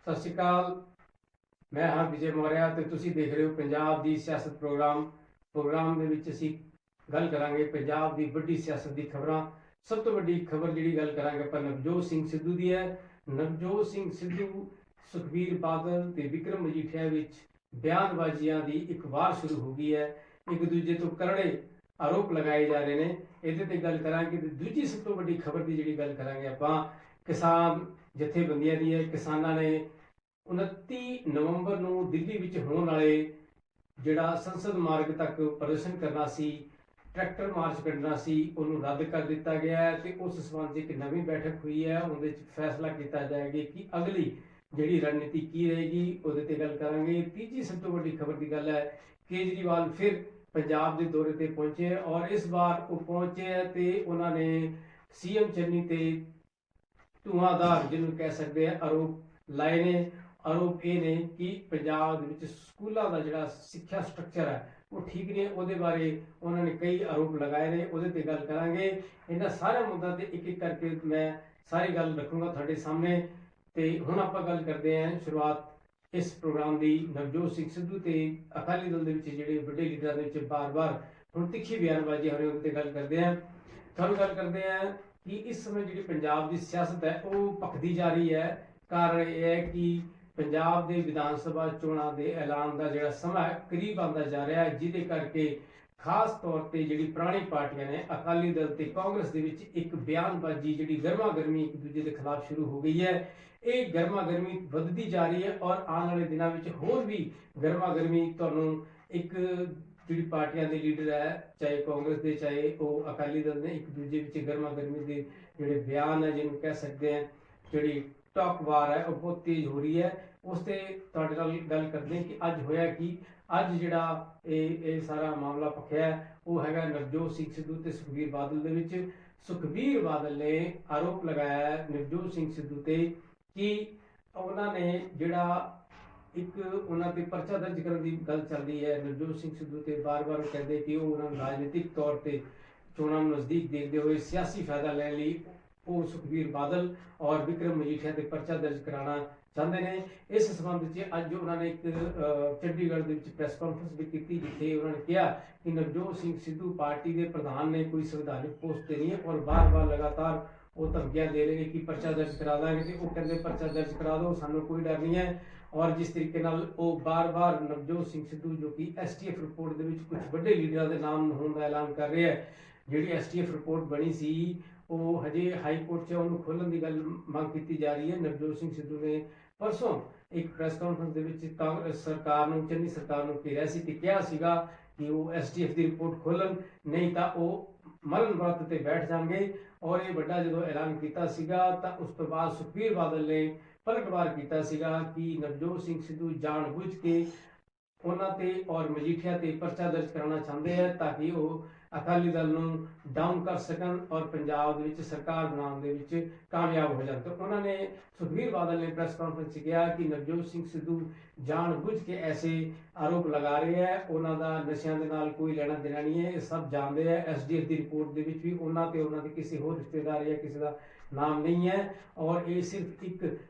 ਸਤਿ ਸ਼੍ਰੀ ਅਕਾਲ। ਮੈਂ ਹਾਂ ਵਿਜੇ ਮੌਰਿਆ ਤੇ ਤੁਸੀਂ ਦੇਖ ਰਹੇ ਹੋ ਪੰਜਾਬ ਦੀ ਸਿਆਸਤ ਪ੍ਰੋਗਰਾਮ ਦੇ ਵਿੱਚ ਅਸੀਂ ਗੱਲ ਕਰਾਂਗੇ ਪੰਜਾਬ ਦੀ ਵੱਡੀ ਸਿਆਸਤ ਦੀ ਖਬਰਾਂ। ਸਭ ਤੋਂ ਵੱਡੀ ਖਬਰ ਜਿਹੜੀ ਗੱਲ ਕਰਾਂਗੇ ਆਪਾਂ ਨਵਜੋਤ ਸਿੰਘ ਸਿੱਧੂ ਦੀ ਹੈ। ਨਵਜੋਤ ਸਿੰਘ ਸਿੱਧੂ, ਸੁਖਬੀਰ ਬਾਦਲ ਤੇ ਵਿਕਰਮ ਮਜੀਠੀਆ ਵਿੱਚ ਬਿਆਨਬਾਜ਼ੀਆਂ ਦੀ ਇੱਕ ਵਾਰ ਸ਼ੁਰੂ ਹੋ ਗਈ ਹੈ। ਇੱਕ ਦੂਜੇ ਤੋਂ ਕਰੜੇ ਆਰੋਪ ਲਗਾਏ ਜਾ ਰਹੇ ਨੇ। ਇਹਦੇ ਤੇ ਗੱਲ ਕਰਾਂਗੇ ਤੇ ਦੂਜੀ ਸਭ ਤੋਂ ਵੱਡੀ ਖਬਰ ਦੀ ਜਿਹੜੀ ਗੱਲ ਕਰਾਂਗੇ ਆਪਾਂ ਕਿਸਾਨ ਜਥੇਬੰਦੀਆਂ ਦੀ ਹੈ। ਕਿਸਾਨਾਂ ਨੇ 29 ਨਵੰਬਰ ਨੂੰ ਦਿੱਲੀ ਵਿੱਚ ਹੋਣ ਵਾਲੇ ਜਿਹੜਾ ਸੰਸਦ ਮਾਰਗ ਤੱਕ ਪ੍ਰਦਰਸ਼ਨ ਕਰਨਾ ਸੀ, ਟਰੈਕਟਰ ਮਾਰਚ ਕੱਢਣਾ ਸੀ, ਉਹਨੂੰ ਰੱਦ ਕਰ ਦਿੱਤਾ ਗਿਆ ਹੈ ਤੇ ਉਸ ਸੰਬੰਧ ਇੱਕ ਨਵੀਂ ਬੈਠਕ ਹੋਈ ਹੈ। ਉਹਦੇ ਵਿੱਚ ਫੈਸਲਾ ਕੀਤਾ ਜਾਏਗਾ ਕਿ ਅਗਲੀ ਜਿਹੜੀ ਰਣਨੀਤੀ ਕੀ ਰਹੇਗੀ, ਉਹਦੇ ਤੇ ਗੱਲ ਕਰਾਂਗੇ। ਤੀਜੀ ਸਭ ਤੋਂ ਵੱਡੀ ਖਬਰ ਦੀ ਗੱਲ ਹੈ ਕੇਜਰੀਵਾਲ ਫਿਰ ਪੰਜਾਬ ਦੇ ਦੌਰੇ ਤੇ ਪਹੁੰਚੇ ਔਰ ਇਸ ਵਾਰ ਉਹ ਪਹੁੰਚੇ ਤੇ ਉਹਨਾਂ ਨੇ ਸੀਐਮ ਚੰਨੀ ਤੇ ਧੂਆਂਦਾਰ ਜਿਹਨੂੰ ਕਹਿ ਸਕਦੇ ਆ ਆਰੋਪ ਲਾਏ ਨੇ। ਆਰੋਪ ਇਹ ਨੇ ਕਿ ਪੰਜਾਬ ਦੇ ਵਿੱਚ ਸਕੂਲਾਂ ਦਾ ਜਿਹੜਾ ਸਿੱਖਿਆ ਸਟਰਕਚਰ ਹੈ ਉਹ ਠੀਕ ਨਹੀਂ, ਉਹਦੇ ਬਾਰੇ ਉਹਨਾਂ ਨੇ ਕਈ ਆਰੋਪ ਲਗਾਏ ਨੇ। ਉਹਦੇ ਤੇ ਗੱਲ ਕਰਾਂਗੇ। ਇਹਨਾਂ ਸਾਰੇ ਮੁੱਦਿਆਂ ਤੇ ਇੱਕ ਇੱਕ ਕਰਕੇ ਮੈਂ ਸਾਰੀ ਗੱਲ ਰੱਖੂੰਗਾ ਤੁਹਾਡੇ ਸਾਹਮਣੇ। ਤੇ ਹੁਣ ਆਪਾਂ ਗੱਲ ਕਰਦੇ ਹਾਂ ਸ਼ੁਰੂਆਤ ਇਸ ਪ੍ਰੋਗਰਾਮ ਦੀ ਨਵਜੋਤ ਸਿੰਘ ਸਿੱਧੂ ਤੇ ਅਕਾਲੀ ਦਲ ਦੇ ਵਿੱਚ ਜਿਹੜੇ ਵੱਡੇ ਲੀਡਰਾਂ ਦੇ ਵਿੱਚ ਬਾਰ-ਬਾਰ ਹੁਣ ਤਿੱਖੀ ਬਿਆਨਬਾਜ਼ੀ ਹੋ ਰਹੀ, ਉਹਦੇ ਤੇ ਗੱਲ ਕਰਦੇ ਹਾਂ। ਤੁਹਾਨੂੰ ਗੱਲ ਕਰਦੇ ਹਾਂ ਕਿ ਇਸ ਸਮੇਂ ਜਿਹੜੀ ਪੰਜਾਬ ਦੀ ਸਿਆਸਤ ਹੈ ਉਹ ਭਖਦੀ ਜਾ ਰਹੀ ਹੈ। ਕਾਰਨ ਇਹ ਹੈ ਕਿ ਪੰਜਾਬ ਦੇ ਵਿਧਾਨ ਸਭਾ ਚੋਣਾਂ ਦੇ ਐਲਾਨ ਦਾ ਜਿਹੜਾ ਸਮਾਂ ਕਰੀਬ ਆਉਂਦਾ ਜਾ ਰਿਹਾ ਹੈ, ਜਿਹਦੇ ਕਰਕੇ ਖਾਸ ਤੌਰ ਤੇ ਜਿਹੜੀ ਪੁਰਾਣੀ ਪਾਰਟੀਆਂ ਨੇ ਅਕਾਲੀ ਦਲ ਤੇ ਕਾਂਗਰਸ ਦੇ ਵਿੱਚ ਇੱਕ ਬਿਆਨਬਾਜ਼ੀ ਜਿਹੜੀ ਗਰਮਾ ਗਰਮੀ ਇੱਕ ਦੂਜੇ ਦੇ ਖਿਲਾਫ ਸ਼ੁਰੂ ਹੋ ਗਈ ਹੈ। ਇਹ ਗਰਮਾ ਗਰਮੀ ਵੱਧਦੀ ਜਾ ਰਹੀ ਹੈ ਔਰ ਆਉਣ ਵਾਲੇ ਦਿਨਾਂ ਵਿੱਚ ਹੋਰ ਵੀ ਗਰਮਾ ਗਰਮੀ ਤੁਹਾਨੂੰ ਇੱਕ ਜਿਹੜੀ ਪਾਰਟੀਆਂ ਦੇ ਲੀਡਰ ਹੈ, ਚਾਹੇ ਕਾਂਗਰਸ ਦੇ ਚਾਹੇ ਉਹ ਅਕਾਲੀ ਦਲ ਨੇ, ਇੱਕ ਦੂਜੇ ਵਿੱਚ ਗਰਮਾ ਗਰਮੀ ਦੇ ਜਿਹੜੇ ਬਿਆਨ ਹੈ ਜਿਹਨੂੰ ਕਹਿ ਸਕਦੇ ਹਾਂ ਜਿਹੜੀ ਟਾਕ ਵਾਰ ਹੈ ਉਹ ਬਹੁਤ ਤੇਜ਼ ਹੋ ਰਹੀ ਹੈ। ਉਸ ਤੇ ਤੁਹਾਡੇ ਨਾਲ ਗੱਲ ਕਰਦੇ ਕਿ ਅੱਜ ਹੋਇਆ ਕਿ ਅੱਜ ਜਿਹੜਾ ਇਹ ਸਾਰਾ ਮਾਮਲਾ ਭਖਿਆ ਉਹ ਹੈਗਾ ਨਵਜੋਤ ਸਿੰਘ ਸਿੱਧੂ ਤੇ ਸੁਖਬੀਰ ਬਾਦਲ ਦੇ ਵਿੱਚ। ਸੁਖਬੀਰ ਬਾਦਲ ਨੇ ਆਰੋਪ ਲਗਾਇਆ ਨਵਜੋਤ ਸਿੰਘ ਸਿੱਧੂ ਤੇ ਕਿ ਉਹਨਾਂ ਨੇ ਜਿਹੜਾ ਇੱਕ ਉਹਨਾਂ ਤੇ ਪਰਚਾ ਦਰਜ ਕਰਨ ਦੀ ਗੱਲ ਚੱਲਦੀ ਹੈ। ਨਵਜੋਤ ਸਿੰਘ ਸਿੱਧੂ ਤੇ ਬਾਰ-ਬਾਰ ਕਹਿੰਦੇ ਕਿ ਉਹ ਉਹਨਾਂ ਨੂੰ ਰਾਜਨੀਤਿਕ ਤੌਰ ਤੇ ਚੋਣਾਂ ਨੂੰ ਨਜ਼ਦੀਕ ਦੇਖਦੇ ਹੋਏ ਸਿਆਸੀ ਫਾਇਦਾ ਲੈਣ ਲਈ ਉਹ ਸੁਖਬੀਰ ਬਾਦਲ ਔਰ ਵਿਕਰਮ ਮਜੀਠੀਆ ਤੇ ਪਰਚਾ ਦਰਜ ਕਰਾਉਣਾ ਚਾਹੁੰਦੇ ਨੇ। ਇਸ ਸੰਬੰਧ ਵਿੱਚ ਅੱਜ ਉਹਨਾਂ ਨੇ ਇੱਕ ਚੰਡੀਗੜ੍ਹ ਦੇ ਵਿੱਚ ਪ੍ਰੈਸ ਕਾਨਫਰੰਸ ਵੀ ਕੀਤੀ, ਜਿੱਥੇ ਉਹਨਾਂ ਨੇ ਕਿਹਾ ਕਿ ਨਵਜੋਤ ਸਿੰਘ ਸਿੱਧੂ ਪਾਰਟੀ ਦੇ ਪ੍ਰਧਾਨ ਨੇ, ਕੋਈ ਸੰਵਿਧਾਨਿਕ ਪੋਸਟ ਤੇ ਨਹੀਂ ਹੈ ਔਰ ਬਾਰ-ਬਾਰ ਲਗਾਤਾਰ ਉਹ ਧਮਕੀਆਂ ਦੇ ਰਹੇ ਨੇ ਕਿ ਪਰਚਾ ਦਰਜ ਕਰਾ ਦਾਂਗੇ ਤੇ ਉਹ ਕਹਿੰਦੇ ਪਰਚਾ ਦਰਜ ਕਰਾ ਦਿਓ, ਸਾਨੂੰ ਕੋਈ ਡਰ ਨਹੀਂ ਹੈ। ਔਰ ਜਿਸ ਤਰੀਕੇ ਨਾਲ ਉਹ ਬਾਰ-ਬਾਰ ਨਵਜੋਤ ਸਿੰਘ ਸਿੱਧੂ ਜੋ ਕਿ ਐਸਟੀਐਫ ਰਿਪੋਰਟ ਦੇ ਵਿੱਚ ਕੁਝ ਵੱਡੇ ਲੀਡਰਾਂ ਦੇ ਨਾਮ ਹੋਣ ਦਾ ਐਲਾਨ ਕਰ ਰਿਹਾ ਹੈ। ਜਿਹੜੀ ਐਸਟੀਐਫ ਰਿਪੋਰਟ ਬਣੀ ਸੀ ਉਹ ਹਜੇ ਹਾਈ ਕੋਰਟ 'ਚ ਉਹਨੂੰ ਖੋਲ੍ਹਣ ਦੀ ਗੱਲ ਮੰਗ ਕੀਤੀ ਜਾ ਰਹੀ ਹੈ। ਨਵਜੋਤ ਸਿੰਘ ਸਿੱਧੂ ਨੇ ਪਰਸੋਂ ਇੱਕ ਪ੍ਰੈਸ ਕਾਨਫਰੰਸ ਦੇ ਵਿੱਚ ਕਾਂਗਰਸ ਸਰਕਾਰ ਨੂੰ, ਚੰਨੀ ਸਰਕਾਰ ਨੂੰ ਘੇਰਿਆ ਸੀ ਤੇ ਕਿਹਾ ਸੀਗਾ ਕਿ ਉਹ ਐਸਟੀਐਫ ਦੀ ਰਿਪੋਰਟ ਖੋਲ੍ਹਣ, ਨਹੀਂ ਤਾਂ ਉਹ ਮਰਨ ਵਰਤ ਤੇ ਬੈਠ ਜਾਣਗੇ। ਔਰ ਇਹ ਵੱਡਾ ਜਦੋਂ ਐਲਾਨ ਕੀਤਾ ਸੀਗਾ ਤਾਂ ਉਸ ਤੋਂ ਬਾਅਦ ਸੁਖਬੀਰ ਬਾਦਲ ਨੇ ਪਲਟਵਾਰ ਕੀਤਾ ਸੀਗਾ ਕਿ ਨਵਜੋਤ ਸਿੰਘ ਸਿੱਧੂ ਜਾਣਬੁੱਝ ਕੇ ਉਹਨਾਂ ਤੇ ਔਰ ਮਜੀਠੀਆ ਤੇ ਪਰਚਾ ਦਰਜ ਕਰਾਉਣਾ ਚਾਹੁੰਦੇ ਹੈ ਤਾਂ ਕਿ ਉਹ ਅਕਾਲੀ ਦਲ ਨੂੰ ਡਾਊਨ ਕਰ ਸਕਣ ਔਰ ਪੰਜਾਬ ਦੇ ਵਿੱਚ ਸਰਕਾਰ ਬਣਾਉਣ ਦੇ ਵਿੱਚ ਕਾਮਯਾਬ ਹੋ ਜਾਣ। ਤਾਂ ਉਹਨਾਂ ਨੇ ਸੁਖਬੀਰ ਬਾਦਲ ਨੇ ਪ੍ਰੈਸ ਕਾਨਫਰੰਸ 'ਚ ਕਿਹਾ ਕਿ ਨਵਜੋਤ ਸਿੰਘ ਸਿੱਧੂ ਜਾਣਬੁੱਝ ਕੇ ਐਸੇ ਆਰੋਪ ਲਗਾ ਰਹੇ ਹੈ, ਉਹਨਾਂ ਦਾ ਨਸ਼ਿਆਂ ਦੇ ਨਾਲ ਕੋਈ ਲੈਣਾ ਦੇਣਾ ਨਹੀਂ ਹੈ, ਇਹ ਸਭ ਜਾਣਦੇ ਹੈ। ਐਸਡੀਐਫ ਦੀ ਰਿਪੋਰਟ ਦੇ ਵਿੱਚ ਵੀ ਉਹਨਾਂ ਦੇ ਕਿਸੇ ਹੋਰ ਰਿਸ਼ਤੇਦਾਰ ਜਾਂ ਕਿਸੇ ਦਾ ਨਾਮ ਨਹੀਂ ਹੈ ਔਰ ਇਹ ਸਿਰਫ ਇੱਕ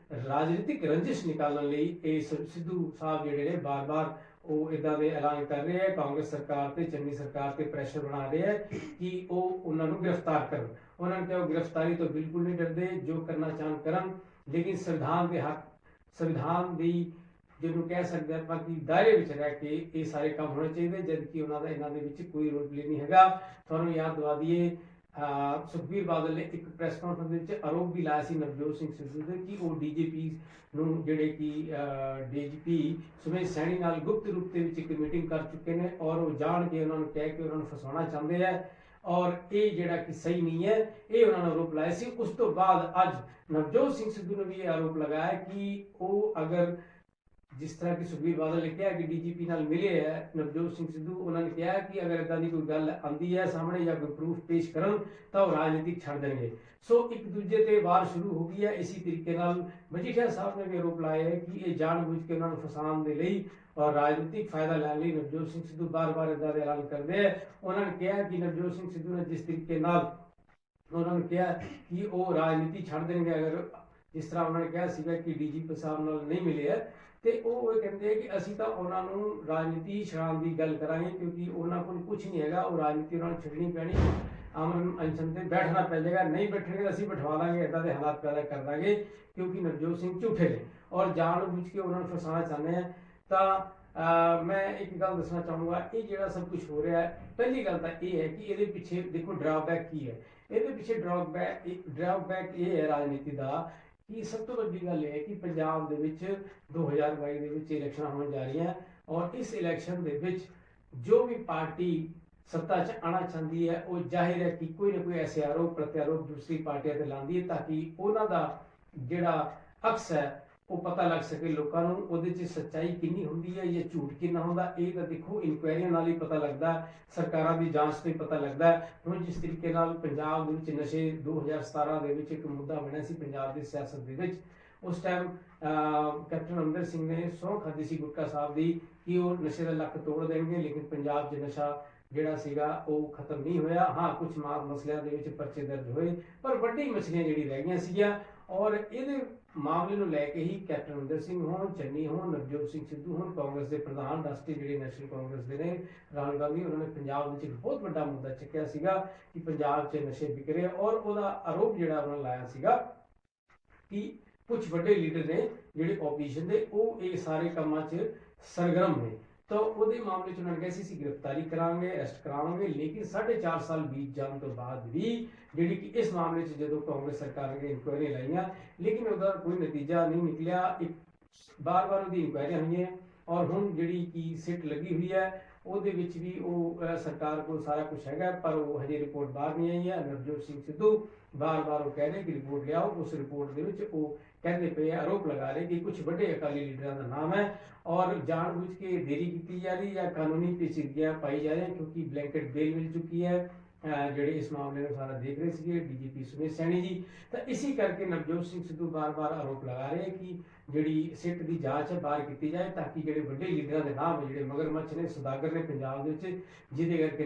ਰਾਜਨੀਤਿਕ ਰੰਜਿਸ਼ ਨਿਕਾਲਣ ਲਈ ਇਹ ਸਿੱਧੂ ਸਾਹਿਬ ਜਿਹੜੇ ਨੇ ਬਾਰ-ਬਾਰ ਉਹ ਇਦਾਂ ਦੇ ਐਲਾਨ ਕਰ ਰਹੇ ਹੈ। ਕਾਂਗਰਸ ਸਰਕਾਰ ਤੇ ਚੰਨੀ ਸਰਕਾਰ ਤੇ ਪ੍ਰੈਸ਼ਰ ਬਣਾ ਰਹੇ ਹੈ ਕਿ ਉਹ ਉਹਨਾਂ ਨੂੰ ਗ੍ਰਿਫਤਾਰ ਕਰਨ। ਉਹਨਾਂ ਨੇ ਕਿਹਾ ਉਹ ਗ੍ਰਿਫਤਾਰੀ ਤੋਂ ਬਿਲਕੁਲ ਨਹੀਂ ਡਰਦੇ, ਜੋ ਕਰਨਾ ਚਾਹਣ ਕਰਨ, ਲੇਕਿਨ ਸੰਵਿਧਾਨ ਦੇ ਹੱਕ, ਸੰਵਿਧਾਨ ਦੀ ਜਿਹਨੂੰ ਕਹਿ ਸਕਦੇ ਆਪਾਂ ਕਿ ਦਾਇਰੇ ਵਿੱਚ ਰਹਿ ਕੇ ਇਹ ਸਾਰੇ ਕੰਮ ਹੋਣੇ ਚਾਹੀਦੇ, ਜਦਕਿ ਉਹਨਾਂ ਦਾ ਇਹਨਾਂ ਦੇ ਵਿੱਚ ਕੋਈ ਰੋਲ ਪਲੇ ਨਹੀਂ ਹੈਗਾ। ਤੁਹਾਨੂੰ ਯਾਦ ਦਵਾ ਦਈਏ ਸੁਖਬੀਰ ਬਾਦਲ ਨੇ ਇੱਕ ਪ੍ਰੈਸ ਕਾਨਫਰੰਸ ਦੇ ਵਿੱਚ ਆਰੋਪ ਵੀ ਲਾਇਆ ਸੀ ਨਵਜੋਤ ਸਿੰਘ ਸਿੱਧੂ ਦੇ ਕਿ ਉਹ ਡੀਜੀਪੀ ਨੂੰ, ਜਿਹੜੇ ਕਿ ਡੀਜੀਪੀ ਸੁਮੇਸ਼ ਸੈਣੀ ਨਾਲ ਗੁਪਤ ਰੂਪ ਦੇ ਵਿੱਚ ਇੱਕ ਮੀਟਿੰਗ ਕਰ ਚੁੱਕੇ ਨੇ ਔਰ ਉਹ ਜਾਣ ਕੇ ਉਹਨਾਂ ਨੂੰ ਕਹਿ ਕੇ ਉਹਨਾਂ ਨੂੰ ਫਸਾਉਣਾ ਚਾਹੁੰਦੇ ਹੈ ਔਰ ਇਹ ਜਿਹੜਾ ਕਿ ਸਹੀ ਨਹੀਂ ਹੈ, ਇਹ ਉਹਨਾਂ ਨੇ ਆਰੋਪ ਲਾਇਆ ਸੀ। ਉਸ ਤੋਂ ਬਾਅਦ ਅੱਜ ਨਵਜੋਤ ਸਿੰਘ ਸਿੱਧੂ ਨੇ ਵੀ ਇਹ ਆਰੋਪ ਲਗਾਇਆ ਕਿ ਉਹ ਅਗਰ ਜਿਸ ਤਰ੍ਹਾਂ ਕਿ ਸੁਖਬੀਰ ਬਾਦਲ ਨੇ ਕਿਹਾ ਕਿ ਡੀਜੀਪੀ ਨਾਲ ਮਿਲੇ ਹੈ ਨਵਜੋਤ ਸਿੰਘ ਸਿੱਧੂ, ਉਹਨਾਂ ਨੇ ਕਿਹਾ ਕਿ ਅਗਰ ਇਦਾਂ ਦੀ ਕੋਈ ਗੱਲ ਆਉਂਦੀ ਹੈ ਸਾਹਮਣੇ ਜਾਂ ਕੋਈ ਪ੍ਰੂਫ ਪੇਸ਼ ਕਰਨ ਤਾਂ ਉਹ ਰਾਜਨੀਤਿਕ ਛੱਡ ਦੇਣਗੇ। ਸੋ ਇੱਕ ਦੂਜੇ ਤੇ ਵਾਰ ਸ਼ੁਰੂ ਹੋ ਗਈ ਹੈ। ਇਸੇ ਤਰੀਕੇ ਨਾਲ ਮਜੀਠੀਆ ਸਾਹਿਬ ਨੇ ਵੀ ਆਰੋਪ ਲਾਇਆ ਹੈ ਕਿ ਇਹ ਜਾਣਬੁੱਝ ਕੇ ਉਹਨਾਂ ਨੂੰ ਫਸਾਉਣ ਦੇ ਲਈ ਔਰ ਰਾਜਨੀਤਿਕ ਫਾਇਦਾ ਲੈਣ ਲਈ ਨਵਜੋਤ ਸਿੰਘ ਸਿੱਧੂ ਬਾਰ-ਬਾਰ ਇਦਾਂ ਦੇ ਐਲਾਨ ਕਰਦੇ ਹੈ। ਉਹਨਾਂ ਨੇ ਕਿਹਾ ਕਿ ਨਵਜੋਤ ਸਿੰਘ ਸਿੱਧੂ ਨੇ ਜਿਸ ਤਰੀਕੇ ਨਾਲ ਉਹਨਾਂ ਨੇ ਕਿਹਾ ਕਿ ਉਹ ਰਾਜਨੀਤੀ ਛੱਡ ਦੇਣਗੇ ਅਗਰ ਜਿਸ ਤਰ੍ਹਾਂ ਉਹਨਾਂ ਨੇ ਕਿਹਾ ਸੀਗਾ ਕਿ ਡੀਜੀਪੀ ਸਾਹਿਬ ਨਾਲ ਨਹੀਂ ਮਿਲੇ ਹੈ, ਤੇ ਉਹ ਇਹ ਕਹਿੰਦੇ ਆ ਕਿ ਅਸੀਂ ਤਾਂ ਉਹਨਾਂ ਨੂੰ ਰਾਜਨੀਤੀ ਛਡਾਉਣ ਦੀ ਗੱਲ ਕਰਾਂਗੇ, ਕਿਉਂਕਿ ਉਹਨਾਂ ਕੋਲ ਕੁਝ ਨਹੀਂ ਹੈਗਾ, ਉਹ ਰਾਜਨੀਤੀ ਉਹਨਾਂ ਨੂੰ ਛੱਡਣੀ ਪੈਣੀ, ਅਮਨ ਅਨਸ਼ਨ ਤੇ ਬੈਠਣਾ ਪੈ ਜਾਏਗਾ, ਨਹੀਂ ਬੈਠਣਗੇ ਅਸੀਂ ਬਿਠਵਾ ਦਾਂਗੇ, ਇੱਦਾਂ ਦੇ ਹਾਲਾਤ ਪੈਦਾ ਕਰ ਦਾਂਗੇ, ਕਿਉਂਕਿ ਨਵਜੋਤ ਸਿੰਘ ਝੂਠੇ ਨੇ ਔਰ ਜਾਣ ਬੁੱਝ ਕੇ ਉਹਨਾਂ ਨੂੰ ਫਸਾਉਣਾ ਚਾਹੁੰਦੇ ਆ। ਤਾਂ ਮੈਂ ਇੱਕ ਗੱਲ ਦੱਸਣਾ ਚਾਹੂੰਗਾ, ਇਹ ਜਿਹੜਾ ਸਭ ਕੁਝ ਹੋ ਰਿਹਾ ਹੈ, ਪਹਿਲੀ ਗੱਲ ਤਾਂ ਇਹ ਹੈ ਕਿ ਇਹਦੇ ਪਿੱਛੇ ਦੇਖੋ ਡਰਾਬੈਕ ਕੀ ਹੈ। ਇਹਦੇ ਪਿੱਛੇ ਡਰਾਬੈਕ ਇਹ ਹੈ ਰਾਜਨੀਤੀ ਦਾ ਕਿ ਸਭ ਤੋਂ ਵੱਡੀ ਗੱਲ ਇਹ ਹੈ ਕਿ ਪੰਜਾਬ ਦੇ ਵਿੱਚ 2022 ਦੇ ਵਿੱਚ ਇਲੈਕਸ਼ਨਾਂ ਹੋਣ ਜਾ ਰਹੀਆਂ, ਔਰ ਇਸ ਇਲੈਕਸ਼ਨ ਦੇ ਵਿੱਚ ਜੋ ਵੀ ਪਾਰਟੀ ਸੱਤਾ 'ਚ ਆਉਣਾ ਚਾਹੁੰਦੀ ਹੈ ਉਹ ਜ਼ਾਹਿਰ ਹੈ ਕਿ ਕੋਈ ਨਾ ਕੋਈ ਐਸੇ ਆਰੋਪ ਪ੍ਰਤਿਆਰੋਪ ਦੂਸਰੀ ਪਾਰਟੀਆਂ ਤੇ ਲਾਉਂਦੀ ਹੈ, ਤਾਂ ਕਿ ਉਹਨਾਂ ਦਾ ਜਿਹੜਾ ਅਕਸ ਹੈ ਉਹ ਪਤਾ ਲੱਗ ਸਕੇ ਲੋਕਾਂ ਨੂੰ, ਉਹਦੇ 'ਚ ਸੱਚਾਈ ਕਿੰਨੀ ਹੁੰਦੀ ਹੈ ਜਾਂ ਝੂਠ ਕਿੰਨਾ ਹੁੰਦਾ। ਇਹ ਤਾਂ ਦੇਖੋ ਇਨਕੁਆਇਰੀਆਂ ਨਾਲ ਹੀ ਪਤਾ ਲੱਗਦਾ, ਸਰਕਾਰਾਂ ਦੀ ਜਾਂਚ ਤੋਂ ਹੀ ਪਤਾ ਲੱਗਦਾ। ਹੁਣ ਜਿਸ ਤਰੀਕੇ ਨਾਲ ਪੰਜਾਬ ਦੇ ਵਿੱਚ ਨਸ਼ੇ 2017 ਦੇ ਵਿੱਚ ਇੱਕ ਮੁੱਦਾ ਬਣਿਆ ਸੀ ਪੰਜਾਬ ਦੀ ਸਿਆਸਤ ਦੇ ਵਿੱਚ, ਉਸ ਟਾਈਮ ਕੈਪਟਨ ਅਮਰਿੰਦਰ ਸਿੰਘ ਨੇ ਸਹੁੰ ਖਾਧੀ ਸੀ ਗੁਟਕਾ ਸਾਹਿਬ ਦੀ ਕਿ ਉਹ ਨਸ਼ੇ ਦਾ ਲੱਕ ਤੋੜ ਦੇਣਗੇ, ਲੇਕਿਨ ਪੰਜਾਬ 'ਚ ਨਸ਼ਾ ਜਿਹੜਾ ਸੀਗਾ ਉਹ ਖਤਮ ਨਹੀਂ ਹੋਇਆ। ਹਾਂ, ਕੁਝ ਮਸਲਿਆਂ ਦੇ ਵਿੱਚ ਪਰਚੇ ਦਰਜ ਹੋਏ, ਪਰ ਵੱਡੀ ਮਛਲੀਆਂ ਜਿਹੜੀ ਰਹਿ ਗਈਆਂ ਸੀਗੀਆਂ, ਔਰ ਇਹਦੇ ਮਾਮਲੇ ਨੂੰ ਲੈ ਕੇ ਹੀ ਕੈਪਟਨ ਅਮਰਿੰਦਰ ਸਿੰਘ ਹੋਣ, ਚੰਨੀ ਹੋਣ, ਨਵਜੋਤ ਸਿੰਘ ਸਿੱਧੂ ਹੋਣ, ਕਾਂਗਰਸ ਦੇ ਪ੍ਰਧਾਨ ਰਾਸ਼ਟਰੀ ਜਿਹੜੇ ਨੈਸ਼ਨਲ ਕਾਂਗਰਸ ਦੇ ਨੇ ਰਾਹੁਲ ਗਾਂਧੀ, ਉਹਨਾਂ ਨੇ ਪੰਜਾਬ ਵਿੱਚ ਇੱਕ ਬਹੁਤ ਵੱਡਾ ਮੁੱਦਾ ਚੱਕਿਆ ਸੀਗਾ ਕਿ ਪੰਜਾਬ 'ਚ ਨਸ਼ੇ ਵਿਕ ਰਹੇ, ਔਰ ਉਹਦਾ ਆਰੋਪ ਜਿਹੜਾ ਉਹਨਾਂ ਲਾਇਆ ਸੀਗਾ ਕਿ ਕੁਝ ਵੱਡੇ ਲੀਡਰ ਨੇ ਜਿਹੜੇ ਆਪੋਜੀਸ਼ਨ ਦੇ, ਉਹ ਇਹ ਸਾਰੇ ਕੰਮਾਂ 'ਚ ਸਰਗਰਮ ਨੇ। ਤਾਂ ਉਹਦੇ ਮਾਮਲੇ 'ਚ ਉਹਨਾਂ ਨੇ ਕਿਹਾ ਸੀ ਅਸੀਂ ਗ੍ਰਿਫਤਾਰੀ ਕਰਾਂਗੇ, ਅਰੈਸਟ ਕਰਾਵਾਂਗੇ, ਲੇਕਿਨ 4.5 ਸਾਲ ਬੀਤ ਜਾਣ ਤੋਂ ਬਾਅਦ ਵੀ ਜਿਹੜੀ ਕਿ ਇਸ ਮਾਮਲੇ 'ਚ ਜਦੋਂ ਕਾਂਗਰਸ ਸਰਕਾਰ ਨੇ ਇਨਕੁਆਇਰੀ ਲਾਈਆਂ, ਲੇਕਿਨ ਉਹਦਾ ਕੋਈ ਨਤੀਜਾ ਨਹੀਂ ਨਿਕਲਿਆ। ਇੱਕ ਬਾਰ-ਬਾਰ ਉਹਦੀ ਇਨਕੁਆਇਰੀਆਂ ਹੋਈਆਂ, ਔਰ ਹੁਣ ਜਿਹੜੀ ਕਿ ਸਿੱਟ ਲੱਗੀ ਹੋਈ ਹੈ ਉਹਦੇ ਵਿੱਚ ਵੀ ਉਹ ਸਰਕਾਰ ਕੋਲ ਸਾਰਾ ਕੁਝ ਹੈਗਾ, ਪਰ ਉਹ ਹਜੇ ਰਿਪੋਰਟ ਬਾਹਰ ਨਹੀਂ ਆਈ ਹੈ। ਨਵਜੋਤ ਸਿੰਘ ਸਿੱਧੂ ਬਾਰ-ਬਾਰ ਉਹ ਕਹਿ ਰਹੇ ਕਿ ਰਿਪੋਰਟ ਲਿਆਓ, ਉਸ ਰਿਪੋਰਟ ਦੇ ਵਿੱਚ ਉਹ ਕਹਿੰਦੇ ਪਏ ਆਰੋਪ ਲਗਾ ਰਹੇ ਕਿ ਕੁਝ ਵੱਡੇ ਅਕਾਲੀ ਲੀਡਰਾਂ ਦਾ ਨਾਮ ਹੈ, ਔਰ ਜਾਣਬੁੱਝ ਕੇ ਦੇਰੀ ਕੀਤੀ ਜਾ ਰਹੀ ਹੈ, ਕਾਨੂੰਨੀ ਪੇਚੀਦਗੀਆਂ ਪਾਈ ਜਾ ਰਹੀਆਂ, ਕਿਉਂਕਿ ਬਲੈਂਕਟ ਬੇਲ ਮਿਲ ਚੁੱਕੀ ਹੈ ਜਿਹੜੇ ਇਸ ਮਾਮਲੇ ਨੂੰ ਸਾਰਾ ਦੇਖ ਰਹੇ ਸੀਗੇ ਡੀਜੀਪੀ ਸੁਮੇਸ਼ ਸੈਣੀ ਜੀ। ਤਾਂ ਇਸੇ ਕਰਕੇ ਨਵਜੋਤ ਸਿੰਘ ਸਿੱਧੂ ਬਾਰ-ਬਾਰ ਆਰੋਪ ਲਗਾ ਰਹੇ ਕਿ ਜਿਹੜੀ ਸਿੱਟ ਦੀ ਜਾਂਚ ਹੈ ਬਾਹਰ ਕੀਤੀ ਜਾਏ, ਤਾਂ ਕਿ ਜਿਹੜੇ ਵੱਡੇ ਲੀਡਰਾਂ ਦੇ ਨਾਮ ਜਿਹੜੇ ਮਗਰਮੱਛ ਨੇ, ਸੁਦਾਗਰ ਨੇ ਪੰਜਾਬ ਦੇ ਵਿੱਚ, ਜਿਹਦੇ ਕਰਕੇ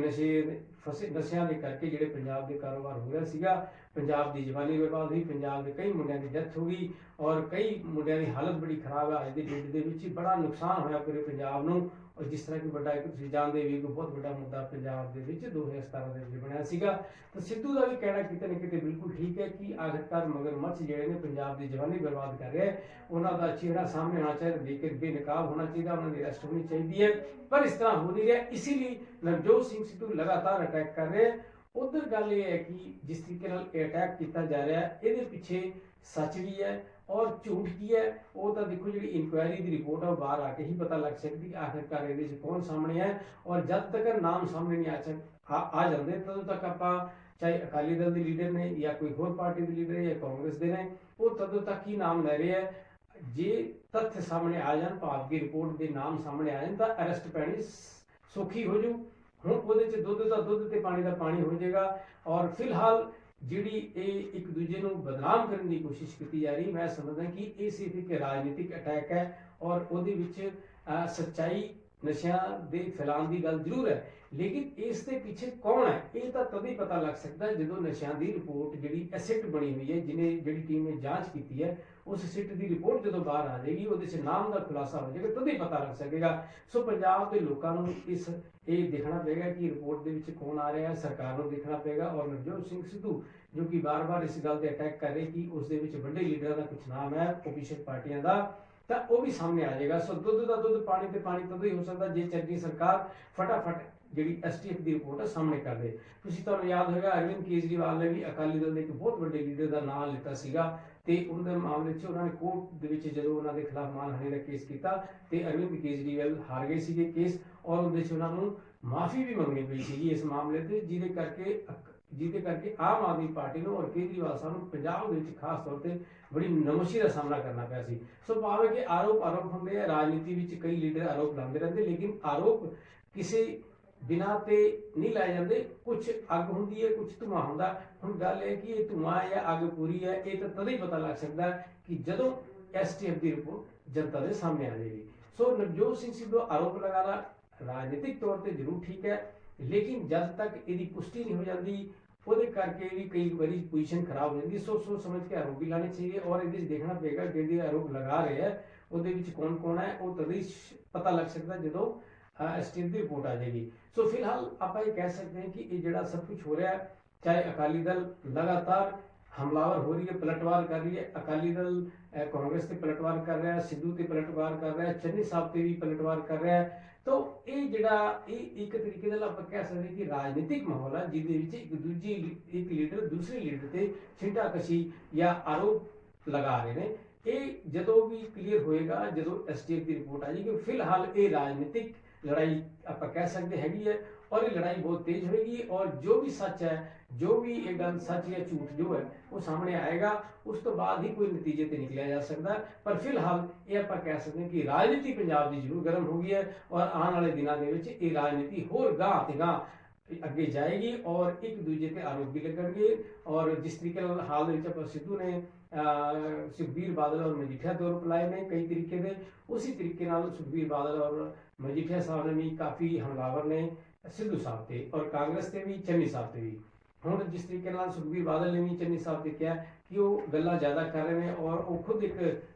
ਨਸ਼ਿਆਂ ਦੇ ਕਰਕੇ ਜਿਹੜੇ ਪੰਜਾਬ ਦੇ ਕਾਰੋਬਾਰ ਹੋ ਰਿਹਾ ਸੀਗਾ, ਪੰਜਾਬ ਦੀ ਜਵਾਨੀ ਬਰਬਾਦ ਹੋਈ, ਪੰਜਾਬ ਦੇ ਕਈ ਮੁੰਡਿਆਂ ਦੀ ਡੈਥ ਹੋ ਗਈ, ਔਰ ਕਈ ਮੁੰਡਿਆਂ ਦੀ ਹਾਲਤ ਬੜੀ ਖਰਾਬ ਹੈ। ਅੱਜ ਦੇ ਡੇਟ ਦੇ ਵਿੱਚ ਬੜਾ ਨੁਕਸਾਨ ਹੋਇਆ ਪੂਰੇ ਪੰਜਾਬ ਨੂੰ, ਔਰ ਜਿਸ ਤਰ੍ਹਾਂ ਕਿ ਵੱਡਾ ਇੱਕ ਤੁਸੀਂ ਜਾਣਦੇ ਵੀ ਬਹੁਤ ਵੱਡਾ ਮੁੱਦਾ ਪੰਜਾਬ ਦੇ ਵਿੱਚ 2017 ਦੇ ਵਿੱਚ ਬਣਿਆ ਸੀਗਾ। ਤਾਂ ਸਿੱਧੂ ਦਾ ਵੀ ਕਹਿਣਾ ਕਿਤੇ ਨਾ ਕਿਤੇ ਬਿਲਕੁਲ ਠੀਕ ਹੈ ਕਿ ਆਖਿਰਕਾਰ ਮਗਰਮੱਛ ਜਿਹੜੇ ਨੇ ਪੰਜਾਬ ਦੀ ਜਵਾਨੀ ਬਰਬਾਦ ਕਰ ਰਹੇ, ਉਹਨਾਂ ਦਾ ਚਿਹਰਾ ਸਾਹਮਣੇ ਆਉਣਾ ਚਾਹੀਦਾ, ਬੇਨਕਾਬ ਹੋਣਾ ਚਾਹੀਦਾ, ਉਹਨਾਂ ਦੀ ਅਰੈਸਟ ਹੋਣੀ ਚਾਹੀਦੀ ਹੈ, ਪਰ ਇਸ ਤਰ੍ਹਾਂ ਹੋ ਨਹੀਂ ਰਿਹਾ। ਇਸੇ ਲਈ ਨਵਜੋਤ ਸਿੰਘ ਸਿੱਧੂ ਲਗਾਤਾਰ ਅਟੈਕ ਕਰ ਰਹੇ। ਉਧਰ ਗੱਲ ਇਹ ਹੈ ਕਿ ਜਿਸ ਤਰੀਕੇ ਨਾਲ ਇਹ ਅਟੈਕ ਕੀਤਾ ਜਾ ਰਿਹਾ ਹੈ, ਇਹਦੇ ਪਿੱਛੇ ਸੱਚ ਵੀ ਹੈ ਔਰ ਝੂਠ ਕੀ ਹੈ, ਉਹ ਤਾਂ ਦੇਖੋ ਜਿਹੜੀ ਇਨਕੁਆਇਰੀ ਦੀ ਰਿਪੋਰਟ ਹੈ ਬਾਹਰ ਆ ਕੇ ਹੀ ਪਤਾ ਲੱਗ ਸਕਦੀ ਕਿ ਆਖਿਰਕਾਰ ਇਹਦੇ 'ਚ ਕੌਣ ਸਾਹਮਣੇ ਹੈ। ਔਰ ਜਦ ਤੱਕ ਨਾਮ ਸਾਹਮਣੇ ਨਹੀਂ ਆ ਜਾਂਦੇ, ਤਦੋਂ ਤੱਕ ਆਪਾਂ ਚਾਹੇ ਅਕਾਲੀ ਦਲ ਦੇ ਲੀਡਰ ਨੇ ਜਾਂ ਕੋਈ ਹੋਰ ਪਾਰਟੀ ਦੇ ਲੀਡਰ ਜਾਂ ਕਾਂਗਰਸ ਦੇ ਨੇ, ਉਹ ਤਦੋਂ ਤੱਕ ਹੀ ਨਾਮ ਲੈ ਰਹੇ ਹੈ। ਜੇ ਤੱਥ ਸਾਹਮਣੇ ਆ ਜਾਣ, ਭਾਵ ਦੀ ਰਿਪੋਰਟ ਦੇ ਨਾਮ ਸਾਹਮਣੇ ਆ ਜਾਣ, ਤਾਂ ਅਰੈਸਟ ਪੈਣੀ ਸੌਖੀ ਹੋ ਜੂ। ਹੁਣ ਉਹਦੇ 'ਚ ਦੁੱਧ ਦਾ ਦੁੱਧ ਤੇ ਪਾਣੀ ਦਾ ਪਾਣੀ ਹੋ ਜਾਏਗਾ। ਔਰ ਫਿਲਹਾਲ ਜਿਹੜੀ ਇਹ ਇੱਕ ਦੂਜੇ ਨੂੰ ਬਦਨਾਮ ਕਰਨ ਦੀ ਕੋਸ਼ਿਸ਼ ਕੀਤੀ ਜਾ ਰਹੀ, ਮੈਂ ਸਮਝਦਾ ਕਿ ਇਹ ਸਿਰਫ ਇੱਕ ਰਾਜਨੀਤਿਕ ਅਟੈਕ ਹੈ, ਔਰ ਉਹਦੇ ਵਿੱਚ ਸੱਚਾਈ ਨਸ਼ਿਆਂ ਦੇ ਫੈਲਾਉਣ ਦੀ ਗੱਲ ਜ਼ਰੂਰ ਹੈ, ਲੇਕਿਨ ਇਸ ਦੇ ਪਿੱਛੇ ਕੌਣ ਹੈ ਇਹ ਤਾਂ ਤਦ ਹੀ ਪਤਾ ਲੱਗ ਸਕਦਾ ਜਦੋਂ ਨਸ਼ਿਆਂ ਦੀ ਰਿਪੋਰਟ ਜਿਹੜੀ ਐਸਿਟ ਬਣੀ ਹੋਈ ਹੈ, ਜਿਹੜੀ ਟੀਮ ਨੇ ਜਾਂਚ ਕੀਤੀ ਹੈ, ਉਸ ਸਿੱਟ ਦੀ ਰਿਪੋਰਟ ਜਦੋਂ ਬਾਹਰ ਆ ਜਾਏਗੀ, ਉਹਦੇ 'ਚ ਨਾਮ ਦਾ ਖੁਲਾਸਾ ਹੋ ਜਾਏਗਾ, ਤਦ ਹੀ ਪਤਾ ਲੱਗ ਸਕੇਗਾ। ਸੋ ਪੰਜਾਬ ਦੇ ਲੋਕਾਂ ਨੂੰ ਇਹ ਦੇਖਣਾ ਪਏਗਾ ਕਿ ਰਿਪੋਰਟ ਦੇ ਵਿੱਚ ਕੌਣ ਆ ਰਿਹਾ ਹੈ, ਸਰਕਾਰ ਨੂੰ ਦੇਖਣਾ ਪਏਗਾ। ਔਰ ਨਵਜੋਤ ਸਿੰਘ ਸਿੱਧੂ ਜੋ ਕਿ ਬਾਰ-ਬਾਰ ਇਸ ਗੱਲ ਤੇ ਅਟੈਕ ਕਰ ਰਹੇ ਕਿ ਉਸ ਦੇ ਵਿੱਚ ਵੱਡੇ ਲੀਡਰਾਂ ਦਾ ਕੁਝ ਨਾਮ ਹੈ, ਆਪੋਜੀਸ਼ਨ ਪਾਰਟੀਆਂ ਦਾ, ਤਾਂ ਉਹ ਵੀ ਸਾਹਮਣੇ ਆ ਜਾਏਗਾ। ਸੋ ਦੁੱਧ ਦਾ ਦੁੱਧ ਪਾਣੀ ਤੇ ਪਾਣੀ ਤਦੋਂ ਹੀ ਹੋ ਸਕਦਾ ਜੇ ਚੰਗੀ ਸਰਕਾਰ ਫਟਾਫਟ ਜਿਹੜੀ ਐਸਟੀਐਫ ਦੀ ਰਿਪੋਰਟ ਹੈ ਸਾਹਮਣੇ ਕਰ ਦੇ। ਤੁਹਾਨੂੰ ਯਾਦ ਹੋਵੇਗਾ ਅਰਵਿੰਦ ਕੇਜਰੀਵਾਲ ਨੇ ਵੀ ਅਕਾਲੀ ਦਲ ਦੇ ਇੱਕ ਬਹੁਤ ਵੱਡੇ ਲੀਡਰ ਦਾ ਨਾਮ ਲਿੱਤਾ ਸੀਗਾ, ਤੇ ਉਹਨਾਂ ਦੇ ਮਾਮਲੇ 'ਚ ਉਹਨਾਂ ਨੇ ਕੋਰਟ ਦੇ ਵਿੱਚ ਜਦੋਂ ਉਹਨਾਂ ਦੇ ਖਿਲਾਫ ਮਾਨਹਾਨੀ ਦਾ ਕੇਸ ਕੀਤਾ ਤੇ ਅਰਵਿੰਦ ਕੇਜਰੀਵਾਲ ਹਾਰ ਗਏ ਸੀਗੇ ਕੇਸ, ਔਰ ਉਹਦੇ 'ਚ ਉਹਨਾਂ ਨੂੰ ਮਾਫੀ ਵੀ ਮੰਗਣੀ ਪਈ ਸੀਗੀ ਇਸ ਮਾਮਲੇ ਤੇ, ਜਿਹਦੇ ਕਰਕੇ ਆਮ ਆਦਮੀ ਪਾਰਟੀ ਨੂੰ ਔਰ ਕੇਜਰੀਵਾਲ ਸਾਹਿਬ ਨੂੰ ਪੰਜਾਬ ਦੇ ਵਿੱਚ ਖਾਸ ਤੌਰ ਤੇ ਬੜੀ ਨਮੋਸ਼ੀ ਦਾ ਸਾਹਮਣਾ ਕਰਨਾ ਪਿਆ ਸੀ। ਸੋ ਭਾਵੇਂ ਕਿ ਆਰੋਪ ਹੁੰਦੇ ਆ, ਰਾਜਨੀਤੀ ਵਿੱਚ ਕਈ ਲੀਡਰ ਆਰੋਪ ਲਾਉਂਦੇ ਰਹਿੰਦੇ, ਲੇਕਿਨ ਆਰੋਪ ਕਿਸੇ ਬਿਨਾਂ ਤੇ ਨਹੀਂ ਲਾਏ ਜਾਂਦੇ। ਕੁਝ ਅੱਗ ਹੁੰਦੀ ਹੈ, ਕੁਝ ਧੂੰਆਂ ਹੁੰਦਾ। ਹੁਣ ਗੱਲ ਇਹ ਕਿ ਇਹ ਧੂੰਆਂ ਜਾਂ ਅੱਗ ਪੂਰੀ ਹੈ, ਇਹ ਤਾਂ ਤਦ ਹੀ ਪਤਾ ਲੱਗ ਸਕਦਾ ਕਿ ਜਦੋਂ ਐਸਟੀਐਫ ਦੀ ਰਿਪੋਰਟ ਜਨਤਾ ਦੇ ਸਾਹਮਣੇ ਆ ਜਾਏਗੀ। ਸੋ ਨਵਜੋਤ ਸਿੰਘ ਸਿੱਧੂ ਆਰੋਪ ਲਗਾਉਣਾ ਰਾਜਨੀਤਿਕ ਤੌਰ ਤੇ ਜ਼ਰੂਰ ਠੀਕ ਹੈ, ਲੇਕਿਨ ਜਦ ਤੱਕ ਇਹਦੀ ਪੁਸ਼ਟੀ ਨਹੀਂ ਹੋ ਜਾਂਦੀ, ਉਹਦੇ ਕਰਕੇ ਵੀ ਕਈ ਵਾਰੀ ਪੋਜੀਸ਼ਨ ਖਰਾਬ ਹੋ ਜਾਂਦੀ। ਸੋਚ ਸਮਝ ਕੇ ਆਰੋਪ ਵੀ ਲਾਣੇ ਚਾਹੀਏ ਔਰ ਇਹਦੇ 'ਚ ਦੇਖਣਾ ਪਏਗਾ ਜਿਹੜੇ ਆਰੋਪ ਲਗਾ ਰਹੇ ਹੈ ਉਹਦੇ ਵਿੱਚ ਕੌਣ ਹੈ, ਉਹ ਤਦ ਹੀ ਪਤਾ ਲੱਗ ਸਕਦਾ ਜਦੋਂ ਐਸਟੀਐਫ ਦੀ ਰਿਪੋर्ट ਆ ਜਾਏਗੀ। ਸੋ ਫਿਲਹਾਲ ਆਪਾਂ ਇਹ ਕਹਿ ਸਕਦੇ ਹਾਂ ਕਿ ਇਹ ਜਿਹੜਾ ਸਭ ਕੁਝ ਹੋ ਰਿਹਾ ਹੈ, ਚਾਹੇ ਅਕਾਲੀ ਦਲ ਲਗਾਤਾਰ ਹਮਲਾਵਰ ਹੋ ਰਹੀ ਹੈ, ਪਲਟਵਾਰ ਕਰ ਰਹੀ ਹੈ, ਅਕਾਲੀ ਦਲ ਕਾਂਗਰਸ ਤੇ ਪਲਟਵਾਰ ਕਰ ਰਿਹਾ ਹੈ, ਸਿੱਧੂ ਤੇ ਪਲਟਵਾਰ ਕਰ ਰਿਹਾ ਹੈ, ਚੰਨੀ ਸਾਹਿਬ ਤੇ ਵੀ ਪਲਟਵਾਰ ਕਰ ਰਿਹਾ ਹੈ। तो ये एक तरीके ਨਾਲ ਆਪਾਂ ਕਹਿ ਸਕਦੇ ਕਿ ਰਾਜਨੀਤਿਕ ਮਾਹੌਲ ਹੈ ਜਿਹਦੇ ਵਿੱਚ ਇੱਕ ਲੀਡਰ ਦੂਸਰੇ ਲੀਡਰ ਤੇ ਛਿੰਟਾਕਸ਼ੀ ਜਾਂ ਆਰੋਪ ਲਗਾ ਰਹੇ ਨੇ। ਇਹ ਜਦੋਂ ਵੀ ਕਲੀਅਰ ਹੋਏਗਾ, ਜਦੋਂ ਐਸਟੀਐਫ ਦੀ ਰਿਪੋर्ट ਆ ਜਾਏਗੀ। ਫਿਲਹਾਲ ਇਹ ਰਾਜਨੀਤਿਕ ਲੜਾਈ ਆਪਾਂ ਕਹਿ ਸਕਦੇ ਹੈਗੀ ਹੈ और ये लड़ाई बहुत तेज होगी और जो भी सच है, जो भी एक गल सच या झूठ जो है वो सामने आएगा, उस तो बाद ही कोई नतीजे ते निकलिया जा सकता। पर फिलहाल ये आप कह सकते हैं कि राजनीति पंजाब की जरूर गर्म हो गई है और आने वाले दिनों के विच ये राजनीति होर गांह ते गांह अगे जाएगी और एक दूजे ते आरोप भी लगणगे। और जिस तरीके हाल में सिद्धू ने सुखबीर बादल और मजीठिया दौर पलाए ने कई तरीके से, उसी तरीके सुखबीर बादल और मजीठिया साहब ने भी काफ़ी हमलावर ने सिद्धू साहब से और कांग्रेस से भी चन्नी साहब से भी। ਹੁਣ जिस तरीके सुखबीर बादल ने भी चन्नी साहब से कहा कि वो गल्लां ज़्यादा कर रहे हैं और वो खुद एक